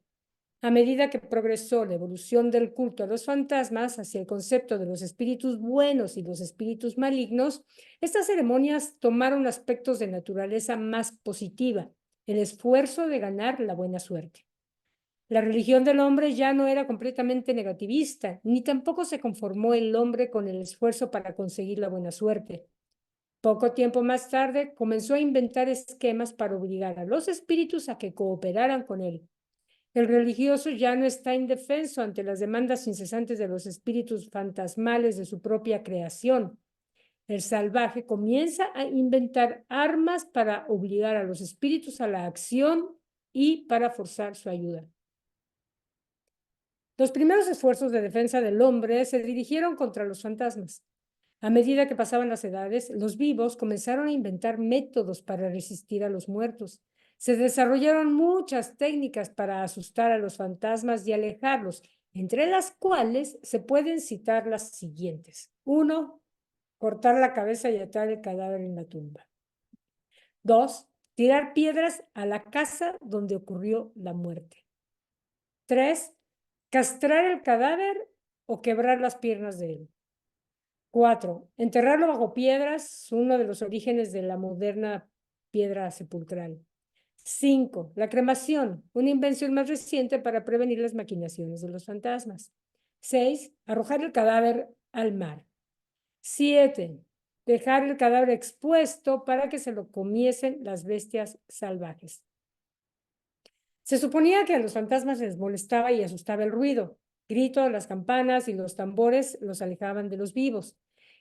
Speaker 2: A medida que progresó la evolución del culto a los fantasmas hacia el concepto de los espíritus buenos y los espíritus malignos, estas ceremonias tomaron aspectos de naturaleza más positiva, el esfuerzo de ganar la buena suerte. La religión del hombre ya no era completamente negativista, ni tampoco se conformó el hombre con el esfuerzo para conseguir la buena suerte. Poco tiempo más tarde comenzó a inventar esquemas para obligar a los espíritus a que cooperaran con él. El religioso ya no está indefenso ante las demandas incesantes de los espíritus fantasmales de su propia creación. El salvaje comienza a inventar armas para obligar a los espíritus a la acción y para forzar su ayuda. Los primeros esfuerzos de defensa del hombre se dirigieron contra los fantasmas. A medida que pasaban las edades, los vivos comenzaron a inventar métodos para resistir a los muertos. Se desarrollaron muchas técnicas para asustar a los fantasmas y alejarlos, entre las cuales se pueden citar las siguientes. 1. Cortar la cabeza y atar el cadáver en la tumba. 2. Tirar piedras a la casa donde ocurrió la muerte. 3. Castrar el cadáver o quebrar las piernas de él. 4. Enterrarlo bajo piedras, uno de los orígenes de la moderna piedra sepulcral. 5. La cremación, una invención más reciente para prevenir las maquinaciones de los fantasmas. 6. Arrojar el cadáver al mar. 7. Dejar el cadáver expuesto para que se lo comiesen las bestias salvajes. Se suponía que a los fantasmas les molestaba y asustaba el ruido. Gritos, las campanas y los tambores los alejaban de los vivos.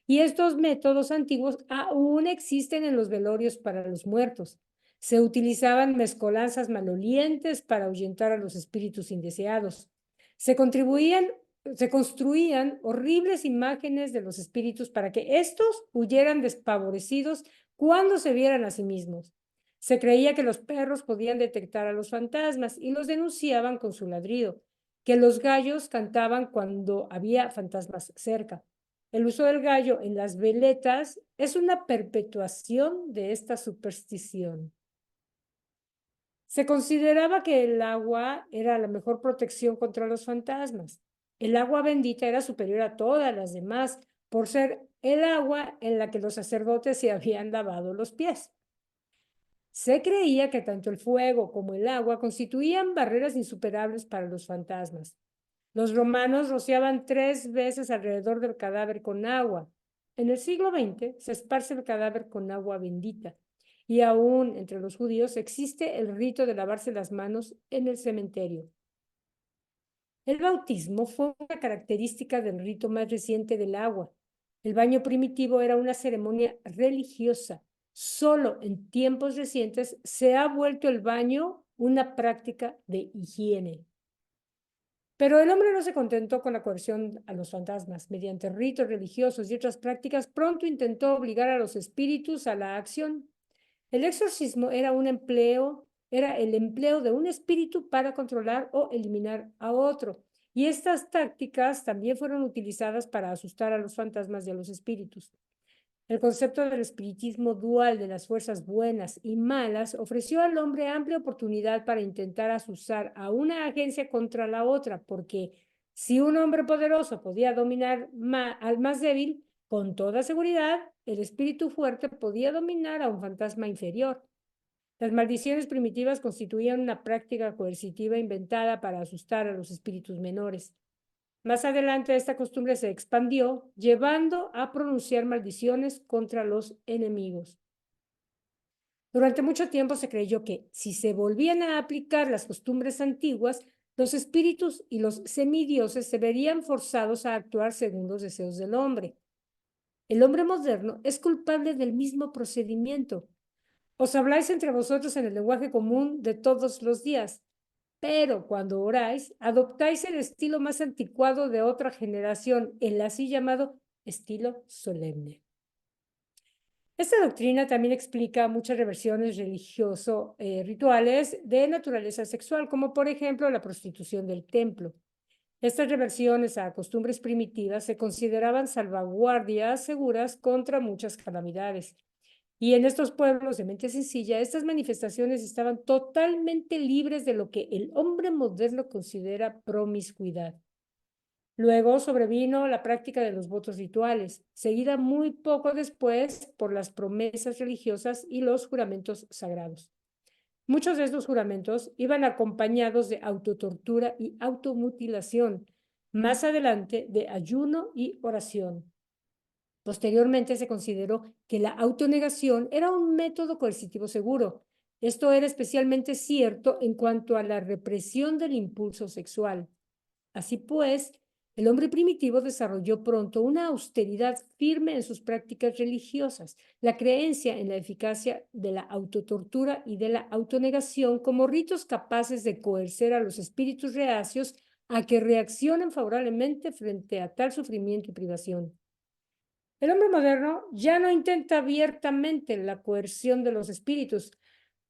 Speaker 2: Y estos métodos antiguos aún existen en los velorios para los muertos. Se utilizaban mezcolanzas malolientes para ahuyentar a los espíritus indeseados. Se construían horribles imágenes de los espíritus para que éstos huyeran despavorecidos cuando se vieran a sí mismos. Se creía que los perros podían detectar a los fantasmas y los denunciaban con su ladrido, que los gallos cantaban cuando había fantasmas cerca. El uso del gallo en las veletas es una perpetuación de esta superstición. Se consideraba que el agua era la mejor protección contra los fantasmas. El agua bendita era superior a todas las demás por ser el agua en la que los sacerdotes se habían lavado los pies. Se creía que tanto el fuego como el agua constituían barreras insuperables para los fantasmas. Los romanos rociaban 3 veces alrededor del cadáver con agua. En el siglo XX se esparce el cadáver con agua bendita. Y aún entre los judíos existe el rito de lavarse las manos en el cementerio. El bautismo fue una característica del rito más reciente del agua. El baño primitivo era una ceremonia religiosa. Solo en tiempos recientes se ha vuelto el baño una práctica de higiene. Pero el hombre no se contentó con la coerción a los fantasmas. Mediante ritos religiosos y otras prácticas, pronto intentó obligar a los espíritus a la acción. El exorcismo era el empleo de un espíritu para controlar o eliminar a otro. Y estas tácticas también fueron utilizadas para asustar a los fantasmas y a los espíritus. El concepto del espiritismo dual de las fuerzas buenas y malas ofreció al hombre amplia oportunidad para intentar asusar a una agencia contra la otra, porque si un hombre poderoso podía dominar al más débil, con toda seguridad, el espíritu fuerte podía dominar a un fantasma inferior. Las maldiciones primitivas constituían una práctica coercitiva inventada para asustar a los espíritus menores. Más adelante esta costumbre se expandió, llevando a pronunciar maldiciones contra los enemigos. Durante mucho tiempo se creyó que, si se volvían a aplicar las costumbres antiguas, los espíritus y los semidioses se verían forzados a actuar según los deseos del hombre. El hombre moderno es culpable del mismo procedimiento. Os habláis entre vosotros en el lenguaje común de todos los días, pero cuando oráis, adoptáis el estilo más anticuado de otra generación, el así llamado estilo solemne. Esta doctrina también explica muchas reversiones rituales de naturaleza sexual, como por ejemplo la prostitución del templo. Estas reversiones a costumbres primitivas se consideraban salvaguardias seguras contra muchas calamidades. Y en estos pueblos de mente sencilla, estas manifestaciones estaban totalmente libres de lo que el hombre moderno considera promiscuidad. Luego sobrevino la práctica de los votos rituales, seguida muy poco después por las promesas religiosas y los juramentos sagrados. Muchos de estos juramentos iban acompañados de autotortura y automutilación, más adelante de ayuno y oración. Posteriormente se consideró que la autonegación era un método coercitivo seguro. Esto era especialmente cierto en cuanto a la represión del impulso sexual. Así pues, el hombre primitivo desarrolló pronto una austeridad firme en sus prácticas religiosas, la creencia en la eficacia de la autotortura y de la autonegación como ritos capaces de coercer a los espíritus reacios a que reaccionen favorablemente frente a tal sufrimiento y privación. El hombre moderno ya no intenta abiertamente la coerción de los espíritus,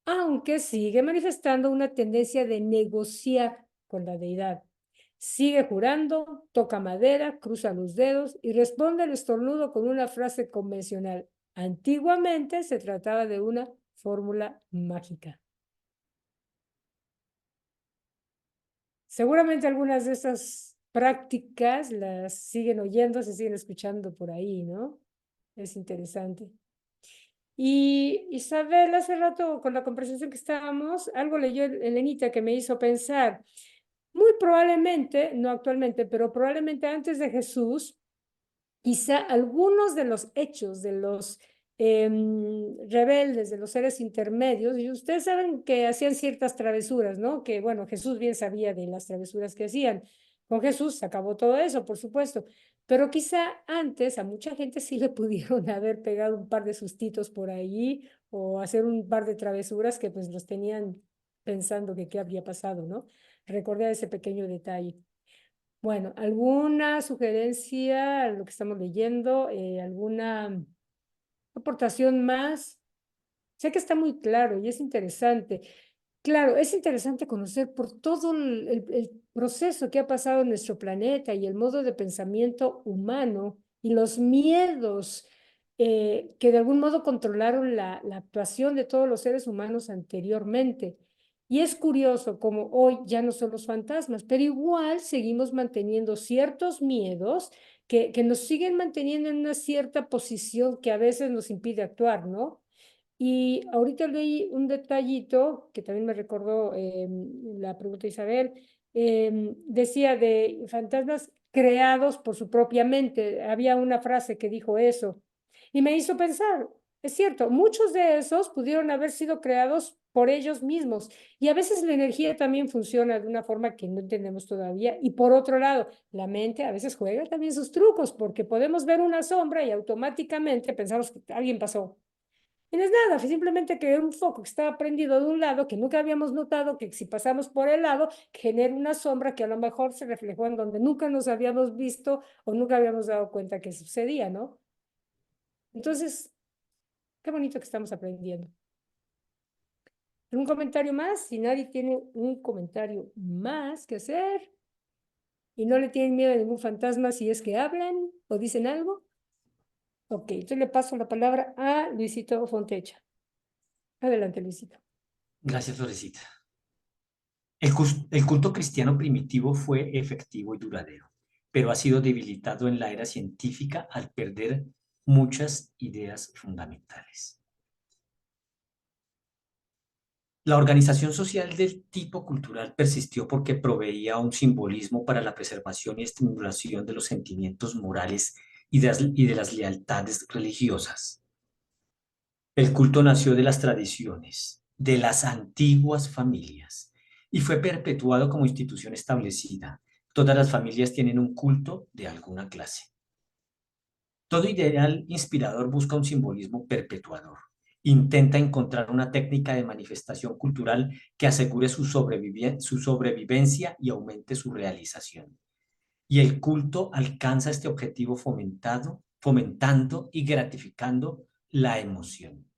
Speaker 2: aunque sigue manifestando una tendencia de negociar con la deidad. Sigue jurando, toca madera, cruza los dedos y responde al estornudo con una frase convencional. Antiguamente se trataba de una fórmula mágica. Seguramente algunas de estas prácticas las siguen oyendo, se siguen escuchando por ahí, ¿no? Es interesante. Y Isabel, hace rato con la conversación que estábamos, algo leyó Elenita que me hizo pensar. Muy probablemente, no actualmente, pero probablemente antes de Jesús, quizá algunos de los hechos de los rebeldes, de los seres intermedios, y ustedes saben que hacían ciertas travesuras, ¿no? Que bueno, Jesús bien sabía de las travesuras que hacían. Con Jesús se acabó todo eso, por supuesto, pero quizá antes a mucha gente sí le pudieron haber pegado un par de sustitos por ahí o hacer un par de travesuras que pues los tenían pensando que qué habría pasado, ¿no? Recordé ese pequeño detalle. Bueno, ¿alguna sugerencia a lo que estamos leyendo? ¿Alguna aportación más? Sé que está muy claro y es interesante. Claro, es interesante conocer por todo el proceso que ha pasado en nuestro planeta y el modo de pensamiento humano y los miedos que de algún modo controlaron la actuación de todos los seres humanos anteriormente. Y es curioso como hoy ya no son los fantasmas, pero igual seguimos manteniendo ciertos miedos que nos siguen manteniendo en una cierta posición que a veces nos impide actuar, ¿no? Y ahorita leí un detallito que también me recordó la pregunta de Isabel. Decía de fantasmas creados por su propia mente. Había una frase que dijo eso. Y me hizo pensar, es cierto, muchos de esos pudieron haber sido creados por ellos mismos. Y a veces la energía también funciona de una forma que no entendemos todavía. Y por otro lado, la mente a veces juega también sus trucos, porque podemos ver una sombra y automáticamente pensamos que alguien pasó. Y no es nada, fue simplemente que un foco que estaba prendido de un lado, que nunca habíamos notado, que si pasamos por el lado, genera una sombra que a lo mejor se reflejó en donde nunca nos habíamos visto o nunca habíamos dado cuenta que sucedía, ¿no? Entonces, qué bonito que estamos aprendiendo. ¿Algún comentario más? Si nadie tiene un comentario más que hacer y no le tienen miedo a ningún fantasma si es que hablan o dicen algo. Ok, entonces le paso la palabra a Luisito Fontecha. Adelante, Luisito.
Speaker 6: Gracias, Florecita. El culto cristiano primitivo fue efectivo y duradero, pero ha sido debilitado en la era científica al perder muchas ideas fundamentales. La organización social del tipo cultural persistió porque proveía un simbolismo para la preservación y estimulación de los sentimientos morales y de las lealtades religiosas. El culto nació de las tradiciones, de las antiguas familias, y fue perpetuado como institución establecida. Todas las familias tienen un culto de alguna clase. Todo ideal inspirador busca un simbolismo perpetuador. Intenta encontrar una técnica de manifestación cultural que asegure su sobrevivencia y aumente su realización. Y el culto alcanza este objetivo fomentando y gratificando la emoción.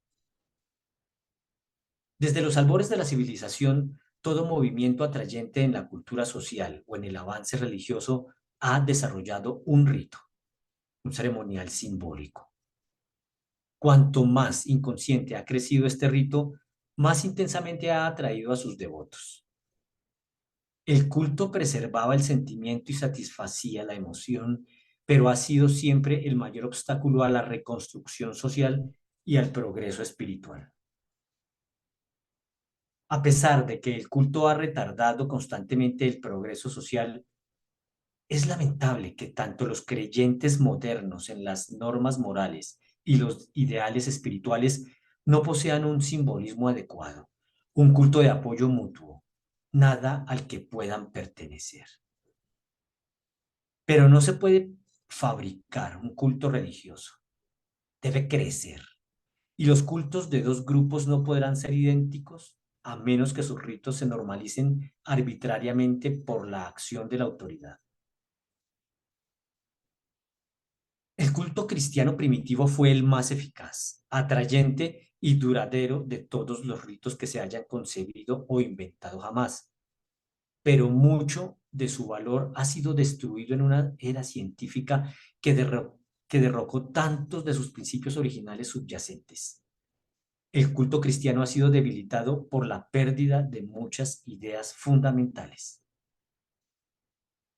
Speaker 6: Desde los albores de la civilización, todo movimiento atrayente en la cultura social o en el avance religioso ha desarrollado un rito, un ceremonial simbólico. Cuanto más inconsciente ha crecido este rito, más intensamente ha atraído a sus devotos. El culto preservaba el sentimiento y satisfacía la emoción, pero ha sido siempre el mayor obstáculo a la reconstrucción social y al progreso espiritual. A pesar de que el culto ha retardado constantemente el progreso social, es lamentable que tanto los creyentes modernos en las normas morales y los ideales espirituales no posean un simbolismo adecuado, un culto de apoyo mutuo, nada al que puedan pertenecer. Pero no se puede fabricar un culto religioso, debe crecer. Y los cultos de dos grupos no podrán ser idénticos a menos que sus ritos se normalicen arbitrariamente por la acción de la autoridad. El culto cristiano primitivo fue el más eficaz, atrayente y duradero de todos los ritos que se hayan concebido o inventado jamás. Pero mucho de su valor ha sido destruido en una era científica que derrocó tantos de sus principios originales subyacentes. El culto cristiano ha sido debilitado por la pérdida de muchas ideas fundamentales.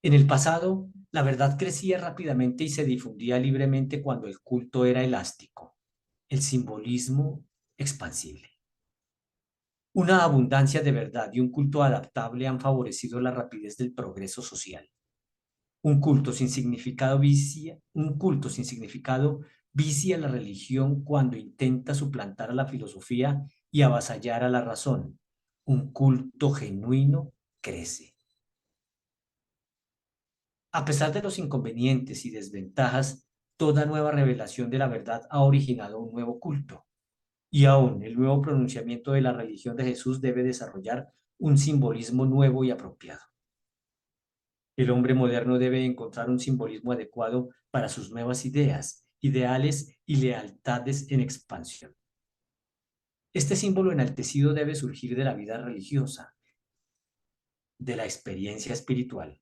Speaker 6: En el pasado, la verdad crecía rápidamente y se difundía libremente cuando el culto era elástico, el simbolismo expansible. Una abundancia de verdad y un culto adaptable han favorecido la rapidez del progreso social. Un culto sin significado vicia la religión cuando intenta suplantar a la filosofía y avasallar a la razón. Un culto genuino crece. A pesar de los inconvenientes y desventajas, toda nueva revelación de la verdad ha originado un nuevo culto. Y aún el nuevo pronunciamiento de la religión de Jesús debe desarrollar un simbolismo nuevo y apropiado. El hombre moderno debe encontrar un simbolismo adecuado para sus nuevas ideas, ideales y lealtades en expansión. Este símbolo enaltecido debe surgir de la vida religiosa, de la experiencia espiritual.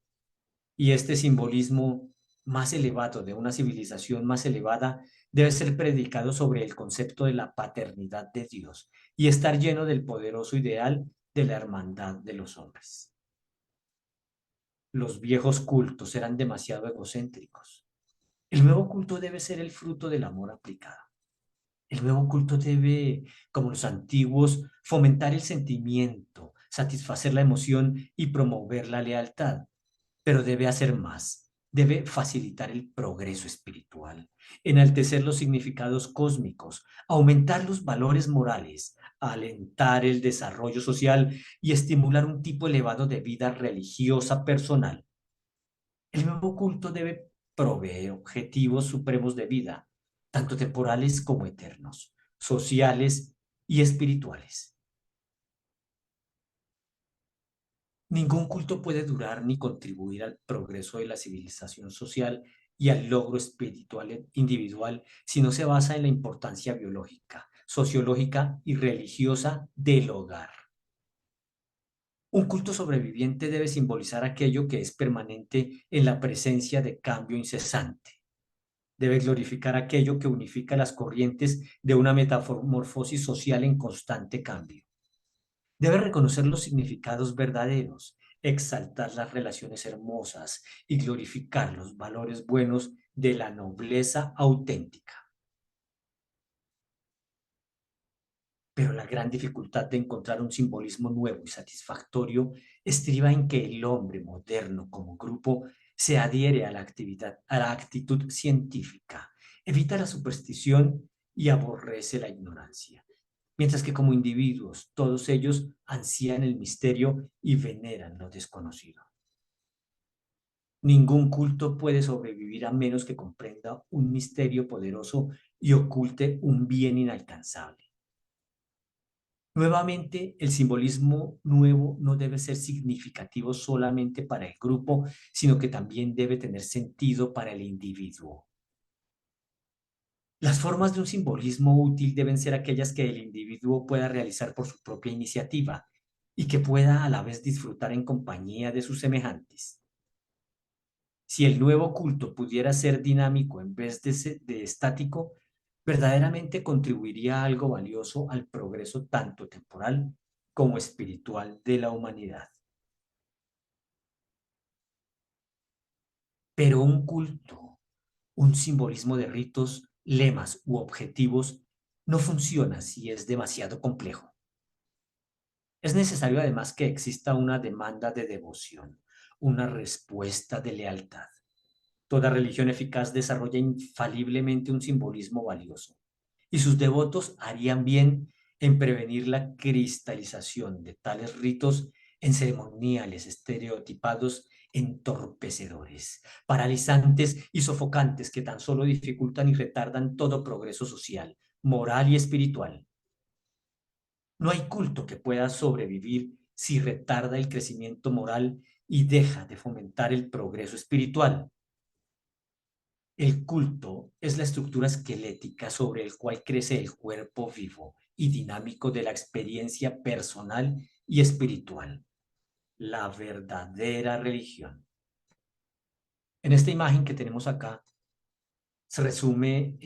Speaker 6: Y este simbolismo más elevado de una civilización más elevada debe ser predicado sobre el concepto de la paternidad de Dios y estar lleno del poderoso ideal de la hermandad de los hombres. Los viejos cultos eran demasiado egocéntricos. El nuevo culto debe ser el fruto del amor aplicado. El nuevo culto debe, como los antiguos, fomentar el sentimiento, satisfacer la emoción y promover la lealtad. Pero debe hacer más. Debe facilitar el progreso espiritual, enaltecer los significados cósmicos, aumentar los valores morales, alentar el desarrollo social y estimular un tipo elevado de vida religiosa personal. El nuevo culto debe proveer objetivos supremos de vida, tanto temporales como eternos, sociales y espirituales. Ningún culto puede durar ni contribuir al progreso de la civilización social y al logro espiritual individual si no se basa en la importancia biológica, sociológica y religiosa del hogar. Un culto sobreviviente debe simbolizar aquello que es permanente en la presencia de cambio incesante. Debe glorificar aquello que unifica las corrientes de una metamorfosis social en constante cambio. Debe reconocer los significados verdaderos, exaltar las relaciones hermosas y glorificar los valores buenos de la nobleza auténtica. Pero la gran dificultad de encontrar un simbolismo nuevo y satisfactorio estriba en que el hombre moderno como grupo se adhiere a la actitud científica, evita la superstición y aborrece la ignorancia. Mientras que como individuos, todos ellos ansían el misterio y veneran lo desconocido. Ningún culto puede sobrevivir a menos que comprenda un misterio poderoso y oculte un bien inalcanzable. Nuevamente, el simbolismo nuevo no debe ser significativo solamente para el grupo, sino que también debe tener sentido para el individuo. Las formas de un simbolismo útil deben ser aquellas que el individuo pueda realizar por su propia iniciativa y que pueda a la vez disfrutar en compañía de sus semejantes. Si el nuevo culto pudiera ser dinámico en vez de estático, verdaderamente contribuiría a algo valioso al progreso tanto temporal como espiritual de la humanidad. Pero un culto, un simbolismo de ritos, lemas u objetivos, no funciona si es demasiado complejo. Es necesario además que exista una demanda de devoción, una respuesta de lealtad. Toda religión eficaz desarrolla infaliblemente un simbolismo valioso, y sus devotos harían bien en prevenir la cristalización de tales ritos en ceremoniales estereotipados, entorpecedores, paralizantes y sofocantes que tan solo dificultan y retardan todo progreso social, moral y espiritual. No hay culto que pueda sobrevivir si retarda el crecimiento moral y deja de fomentar el progreso espiritual. El culto es la estructura esquelética sobre el cual crece el cuerpo vivo y dinámico de la experiencia personal y espiritual, la verdadera religión. En esta imagen que tenemos acá se resume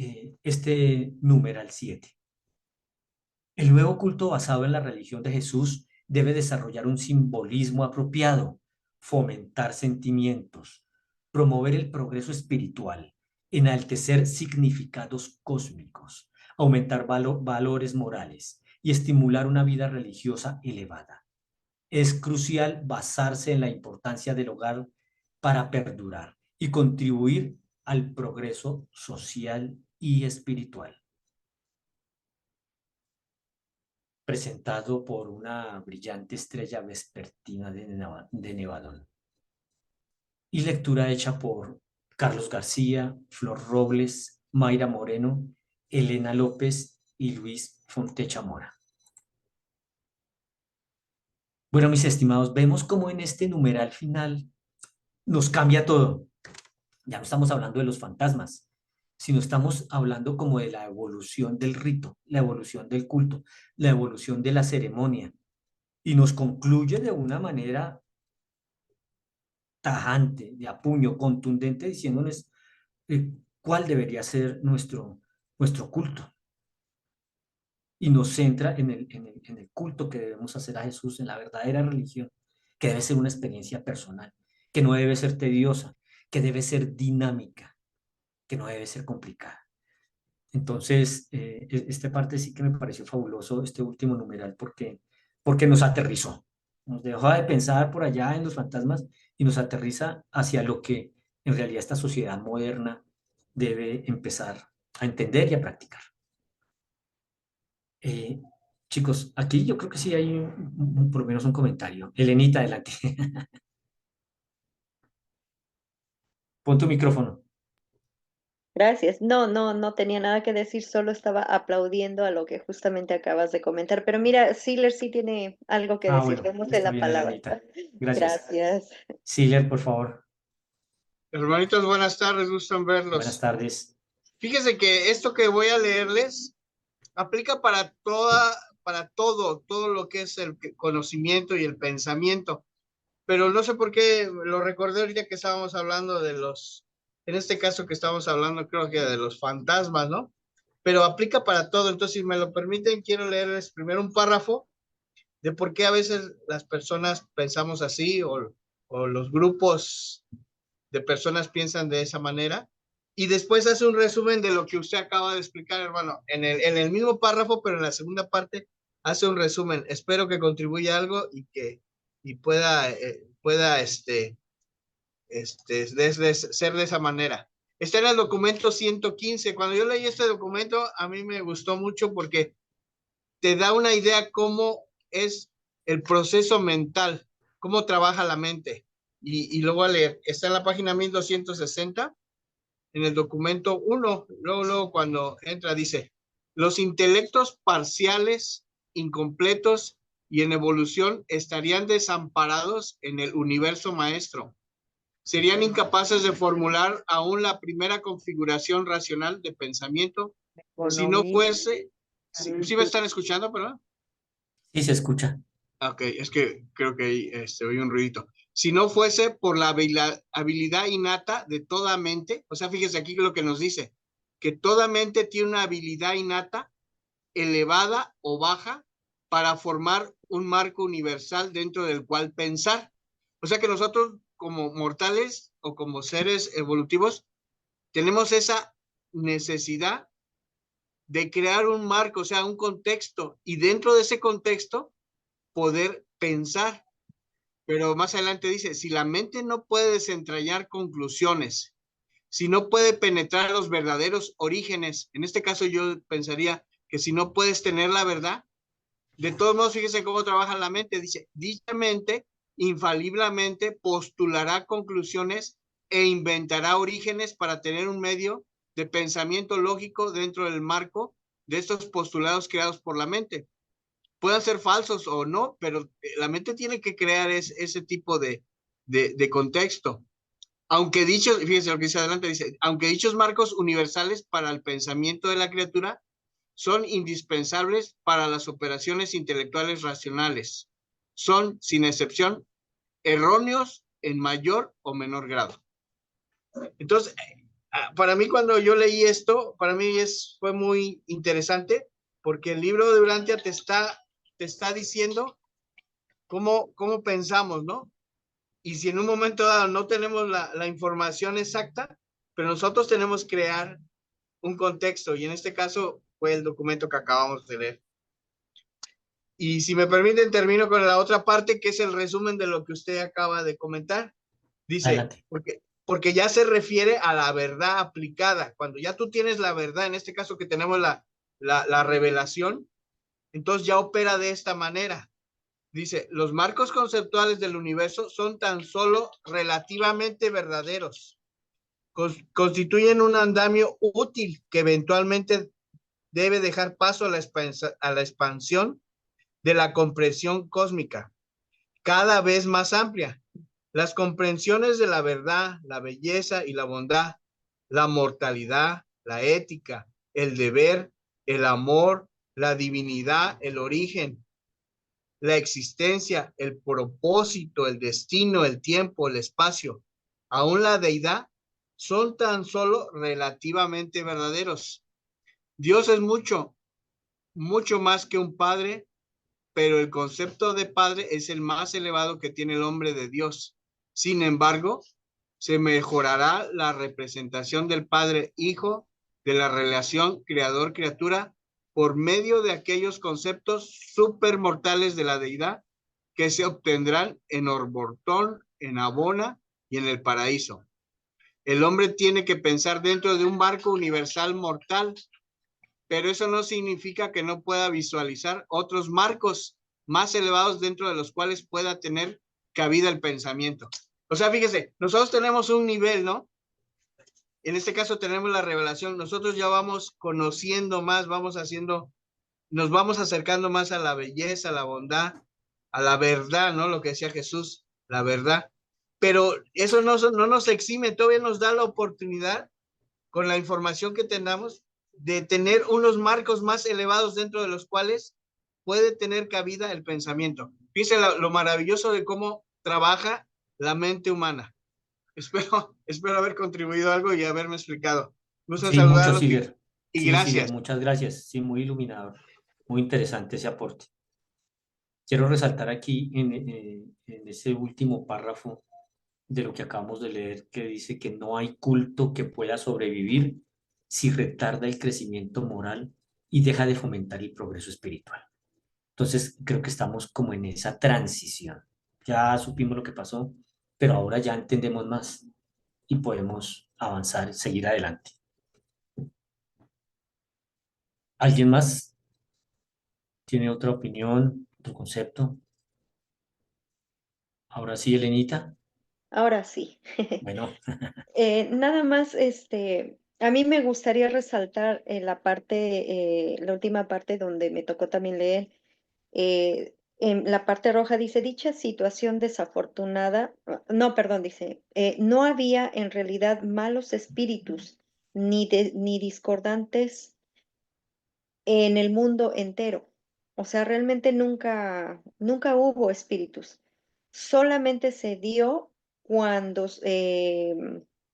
Speaker 6: este numeral 7. El nuevo culto basado en la religión de Jesús debe desarrollar un simbolismo apropiado, fomentar sentimientos, promover el progreso espiritual, enaltecer significados cósmicos, aumentar valores morales y estimular una vida religiosa elevada. Es crucial basarse en la importancia del hogar para perdurar y contribuir al progreso social y espiritual. Presentado por una brillante estrella vespertina de Nevadón. Y lectura hecha por Carlos García, Flor Robles, Mayra Moreno, Elena López y Luis Fontecha Mora. Bueno, mis estimados, vemos cómo en este numeral final nos cambia todo. Ya no estamos hablando de los fantasmas, sino estamos hablando como de la evolución del rito, la evolución del culto, la evolución de la ceremonia. Y nos concluye de una manera tajante, de a puño, contundente, diciéndoles cuál debería ser nuestro culto. Y nos centra en el culto que debemos hacer a Jesús, en la verdadera religión, que debe ser una experiencia personal, que no debe ser tediosa, que debe ser dinámica, que no debe ser complicada. Entonces, esta parte sí que me pareció fabuloso, este último numeral, porque nos aterrizó. Nos dejó de pensar por allá en los fantasmas y nos aterriza hacia lo que en realidad esta sociedad moderna debe empezar a entender y a practicar. Chicos, aquí yo creo que sí hay por lo menos un comentario. Elenita, adelante. Pon tu micrófono.
Speaker 5: Gracias. No tenía nada que decir, solo estaba aplaudiendo a lo que justamente acabas de comentar. Pero mira, Siler sí tiene algo que decir.
Speaker 6: Bueno,
Speaker 5: Démosle
Speaker 6: está
Speaker 5: la
Speaker 6: bien,
Speaker 5: palabra.
Speaker 6: Elenita. Gracias.
Speaker 5: Gracias.
Speaker 6: Siler, por favor.
Speaker 7: Hermanitos, buenas tardes, gustan verlos.
Speaker 6: Buenas tardes.
Speaker 7: Fíjense que esto que voy a leerles aplica para todo lo que es el conocimiento y el pensamiento. Pero no sé por qué lo recordé ahorita que estábamos hablando en este caso que estamos hablando creo que de los fantasmas, ¿no? Pero aplica para todo. Entonces, si me lo permiten, quiero leerles primero un párrafo de por qué a veces las personas pensamos así o los grupos de personas piensan de esa manera. Y después hace un resumen de lo que usted acaba de explicar, hermano, en el mismo párrafo, pero en la segunda parte hace un resumen. Espero que contribuya algo y pueda ser de esa manera. Está en el documento 115. Cuando yo leí este documento, a mí me gustó mucho porque te da una idea cómo es el proceso mental, cómo trabaja la mente. Y lo voy a leer. Está en la página 1260, en el documento 1. Luego cuando entra dice, los intelectos parciales, incompletos y en evolución estarían desamparados en el universo maestro. Serían incapaces de formular aún la primera configuración racional de pensamiento si no fuese... ¿Sí me están escuchando, perdón?
Speaker 6: Sí, se escucha.
Speaker 7: Ok, es que creo que oí un ruidito. Si no fuese por la habilidad innata de toda mente, o sea, fíjese aquí lo que nos dice, que toda mente tiene una habilidad innata, elevada o baja, para formar un marco universal dentro del cual pensar. O sea que nosotros como mortales o como seres evolutivos tenemos esa necesidad de crear un marco, o sea, un contexto, y dentro de ese contexto poder pensar. Pero más adelante dice, si la mente no puede desentrañar conclusiones, si no puede penetrar los verdaderos orígenes, en este caso yo pensaría que si no puedes tener la verdad, de todos modos, fíjese cómo trabaja la mente. Dice, dicha mente infaliblemente postulará conclusiones e inventará orígenes para tener un medio de pensamiento lógico dentro del marco de estos postulados creados por la mente. Puedan ser falsos o no, pero la mente tiene que crear ese tipo de contexto. Aunque dichos, fíjense lo que dice adelante, dice, aunque dichos marcos universales para el pensamiento de la criatura son indispensables para las operaciones intelectuales racionales, son, sin excepción, erróneos en mayor o menor grado. Entonces, para mí cuando yo leí esto, para mí fue muy interesante, porque el libro de Urantia te está diciendo cómo pensamos, ¿no? Y si en un momento dado no tenemos la información exacta, pero nosotros tenemos que crear un contexto, y en este caso fue el documento que acabamos de leer. Y si me permiten, termino con la otra parte, que es el resumen de lo que usted acaba de comentar. Dice, porque ya se refiere a la verdad aplicada. Cuando ya tú tienes la verdad, en este caso que tenemos la revelación, entonces ya opera de esta manera. Dice, los marcos conceptuales del universo son tan solo relativamente verdaderos. Constituyen un andamio útil que eventualmente debe dejar paso a la expansión de la comprensión cósmica, cada vez más amplia. Las comprensiones de la verdad, la belleza y la bondad, la mortalidad, la ética, el deber, el amor, la divinidad, el origen, la existencia, el propósito, el destino, el tiempo, el espacio, aún la deidad, son tan solo relativamente verdaderos. Dios es mucho más que un padre, pero el concepto de padre es el más elevado que tiene el hombre de Dios. Sin embargo, se mejorará la representación del padre-hijo, de la relación creador-criatura, por medio de aquellos conceptos supermortales de la deidad que se obtendrán en Orbortón, en Abona y en el paraíso. El hombre tiene que pensar dentro de un barco universal mortal, pero eso no significa que no pueda visualizar otros marcos más elevados dentro de los cuales pueda tener cabida el pensamiento. O sea, fíjese, nosotros tenemos un nivel, ¿no? En este caso tenemos la revelación, nosotros ya vamos conociendo más, nos vamos acercando más a la belleza, a la bondad, a la verdad, ¿no? Lo que decía Jesús, la verdad. Pero eso no nos exime, todavía nos da la oportunidad, con la información que tengamos, de tener unos marcos más elevados dentro de los cuales puede tener cabida el pensamiento. Fíjense lo maravilloso de cómo trabaja la mente humana. Espero haber contribuido algo y haberme explicado. Gusto
Speaker 6: Sí, mucho,
Speaker 7: saludarlos
Speaker 6: Siger.
Speaker 7: y
Speaker 6: Sí,
Speaker 7: gracias.
Speaker 6: Siger, muchas gracias. Sí, muy iluminador. Muy interesante ese aporte. Quiero resaltar aquí en ese último párrafo de lo que acabamos de leer, que dice que no hay culto que pueda sobrevivir si retarda el crecimiento moral y deja de fomentar el progreso espiritual. Entonces, creo que estamos como en esa transición. Ya supimos lo que pasó, pero ahora ya entendemos más y podemos avanzar, seguir adelante. ¿Alguien más tiene otra opinión, otro concepto? Ahora sí, Elenita.
Speaker 5: Ahora sí.
Speaker 6: Bueno,
Speaker 5: Nada más, a mí me gustaría resaltar la última parte donde me tocó también leer. En la parte roja dice, dicha situación desafortunada, no, perdón, dice, no había en realidad malos espíritus ni discordantes en el mundo entero. O sea, realmente nunca hubo espíritus. Solamente se dio cuando,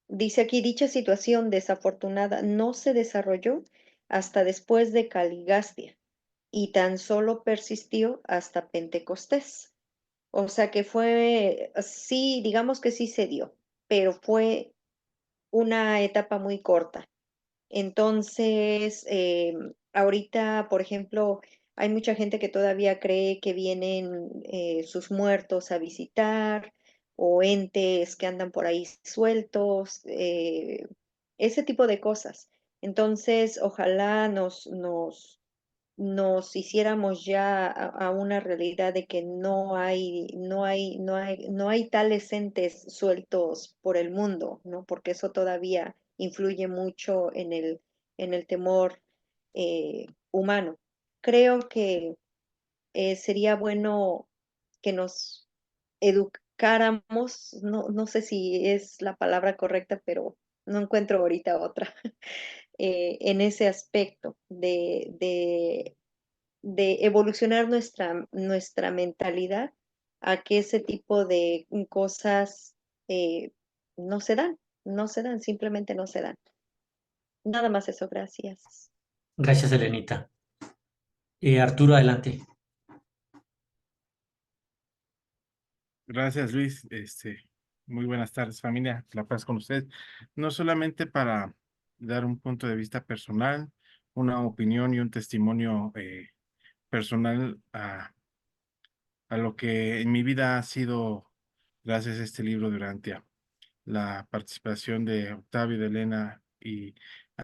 Speaker 5: dice aquí, dicha situación desafortunada no se desarrolló hasta después de Caligastia y tan solo persistió hasta Pentecostés. O sea que sí, digamos que sí se dio, pero fue una etapa muy corta. Entonces, ahorita, por ejemplo, Hay mucha gente que todavía cree que vienen sus muertos a visitar o entes que andan por ahí sueltos, ese tipo de cosas. Entonces, ojalá nos hiciéramos ya a una realidad de que no hay tales entes sueltos por el mundo, ¿no? Porque eso todavía influye mucho en el temor humano. Creo que sería bueno que nos educáramos, no sé si es la palabra correcta, pero no encuentro ahorita otra, en ese aspecto de evolucionar nuestra mentalidad a que ese tipo de cosas no se dan, no se dan, simplemente no se dan. Nada más eso, gracias.
Speaker 6: Gracias, Elenita. Arturo, adelante.
Speaker 8: Gracias, Luis. Muy buenas tardes, familia. La paz con ustedes. No solamente para dar un punto de vista personal, una opinión y un testimonio personal a lo que en mi vida ha sido, gracias a este libro de Urantia, la participación de Octavio, de Elena y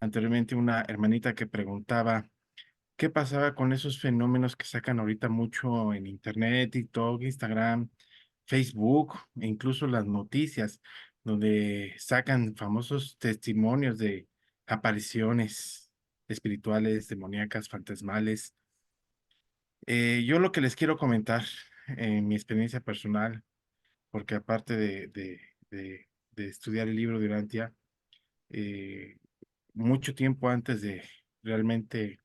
Speaker 8: anteriormente una hermanita que preguntaba qué pasaba con esos fenómenos que sacan ahorita mucho en Internet, TikTok, Instagram, Facebook, e incluso las noticias, donde sacan famosos testimonios de apariciones espirituales, demoníacas, fantasmales. Yo lo que les quiero comentar en mi experiencia personal, porque aparte de estudiar el libro de Urantia, eh, mucho tiempo antes de realmente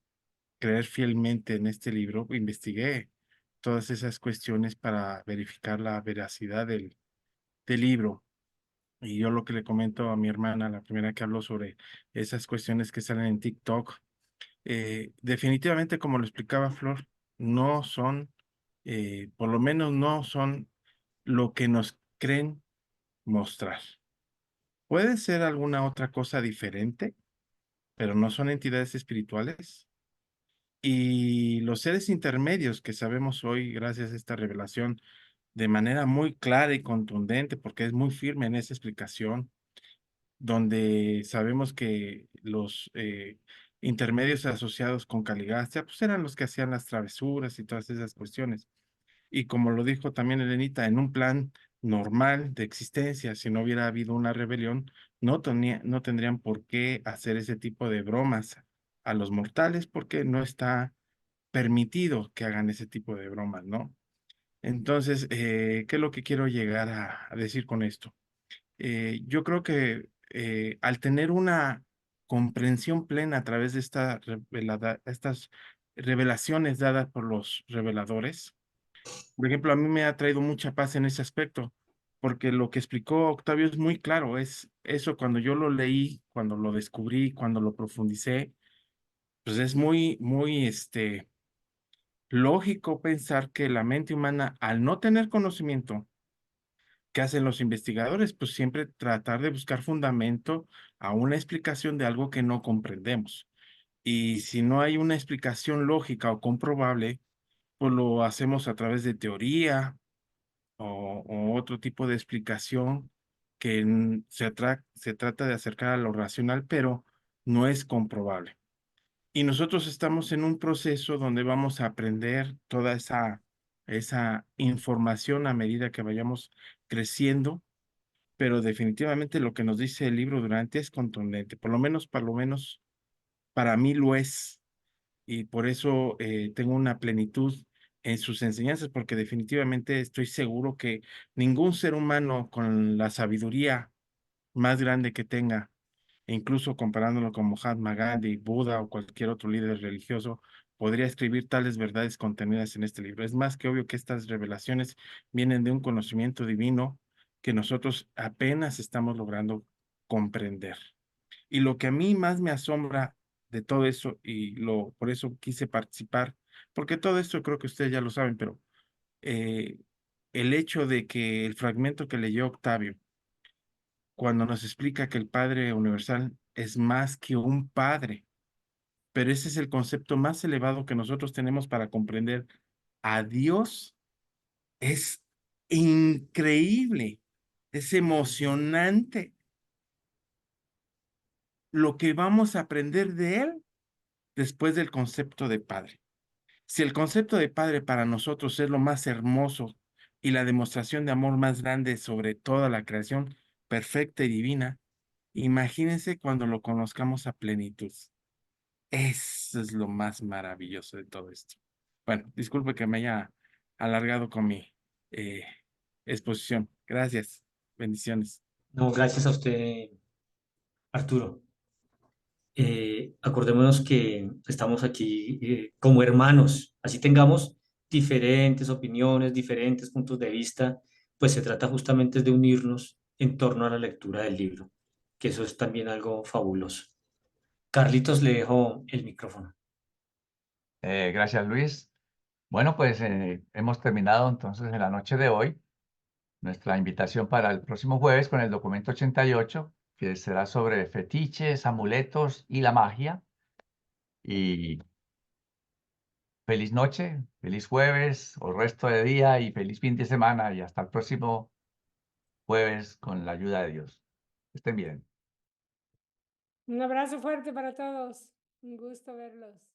Speaker 8: creer fielmente en este libro, investigué todas esas cuestiones para verificar la veracidad del libro. Y yo lo que le comento a mi hermana, la primera que habló sobre esas cuestiones que salen en TikTok, definitivamente, como lo explicaba Flor, no son, por lo menos no son lo que nos creen mostrar. Puede ser alguna otra cosa diferente, pero no son entidades espirituales. Y los seres intermedios que sabemos hoy, gracias a esta revelación, de manera muy clara y contundente, porque es muy firme en esa explicación, donde sabemos que los intermedios asociados con Caligastia, pues eran los que hacían las travesuras y todas esas cuestiones. Y como lo dijo también Elenita, en un plan normal de existencia, si no hubiera habido una rebelión, no tendrían por qué hacer ese tipo de bromas a los mortales, porque no está permitido que hagan ese tipo de bromas, ¿no? Entonces, ¿qué es lo que quiero llegar a decir con esto? Yo creo que al tener una comprensión plena a través de estas revelaciones dadas por los reveladores, por ejemplo, a mí me ha traído mucha paz en ese aspecto, porque lo que explicó Octavio es muy claro, es eso cuando yo lo leí, cuando lo descubrí, cuando lo profundicé, pues es muy, lógico pensar que la mente humana, al no tener conocimiento, ¿qué hacen los investigadores? Pues siempre tratar de buscar fundamento a una explicación de algo que no comprendemos. Y si no hay una explicación lógica o comprobable, pues lo hacemos a través de teoría o otro tipo de explicación que se trata de acercar a lo racional, pero no es comprobable. Y nosotros estamos en un proceso donde vamos a aprender toda esa información a medida que vayamos creciendo, pero definitivamente lo que nos dice el libro Durante es contundente, por lo menos para mí lo es, y por eso tengo una plenitud en sus enseñanzas, porque definitivamente estoy seguro que ningún ser humano con la sabiduría más grande que tenga, e incluso comparándolo con Mahatma Gandhi, Buda o cualquier otro líder religioso, podría escribir tales verdades contenidas en este libro. Es más que obvio que estas revelaciones vienen de un conocimiento divino que nosotros apenas estamos logrando comprender. Y lo que a mí más me asombra de todo eso, por eso quise participar, porque todo esto creo que ustedes ya lo saben, pero eh, el hecho de que el fragmento que leyó Octavio, cuando nos explica que el Padre Universal es más que un padre, pero ese es el concepto más elevado que nosotros tenemos para comprender a Dios. Es increíble, es emocionante lo que vamos a aprender de Él después del concepto de Padre. Si el concepto de Padre para nosotros es lo más hermoso y la demostración de amor más grande sobre toda la creación perfecta y divina, imagínense cuando lo conozcamos a plenitud. Eso es lo más maravilloso de todo esto. Bueno, disculpe que me haya alargado con mi exposición. Gracias. Bendiciones.
Speaker 6: No, gracias a usted, Arturo. Acordémonos que estamos aquí como hermanos, así tengamos diferentes opiniones, diferentes puntos de vista, pues se trata justamente de unirnos en torno a la lectura del libro, que eso es también algo fabuloso. Carlitos, le dejo el micrófono.
Speaker 1: Gracias, Luis. Bueno, pues hemos terminado entonces en la noche de hoy nuestra invitación para el próximo jueves con el documento 88, que será sobre fetiches, amuletos y la magia. Y feliz noche, feliz jueves o resto de día y feliz fin de semana y hasta el próximo jueves con la ayuda de Dios. Estén bien.
Speaker 2: Un abrazo fuerte para todos. Un gusto verlos.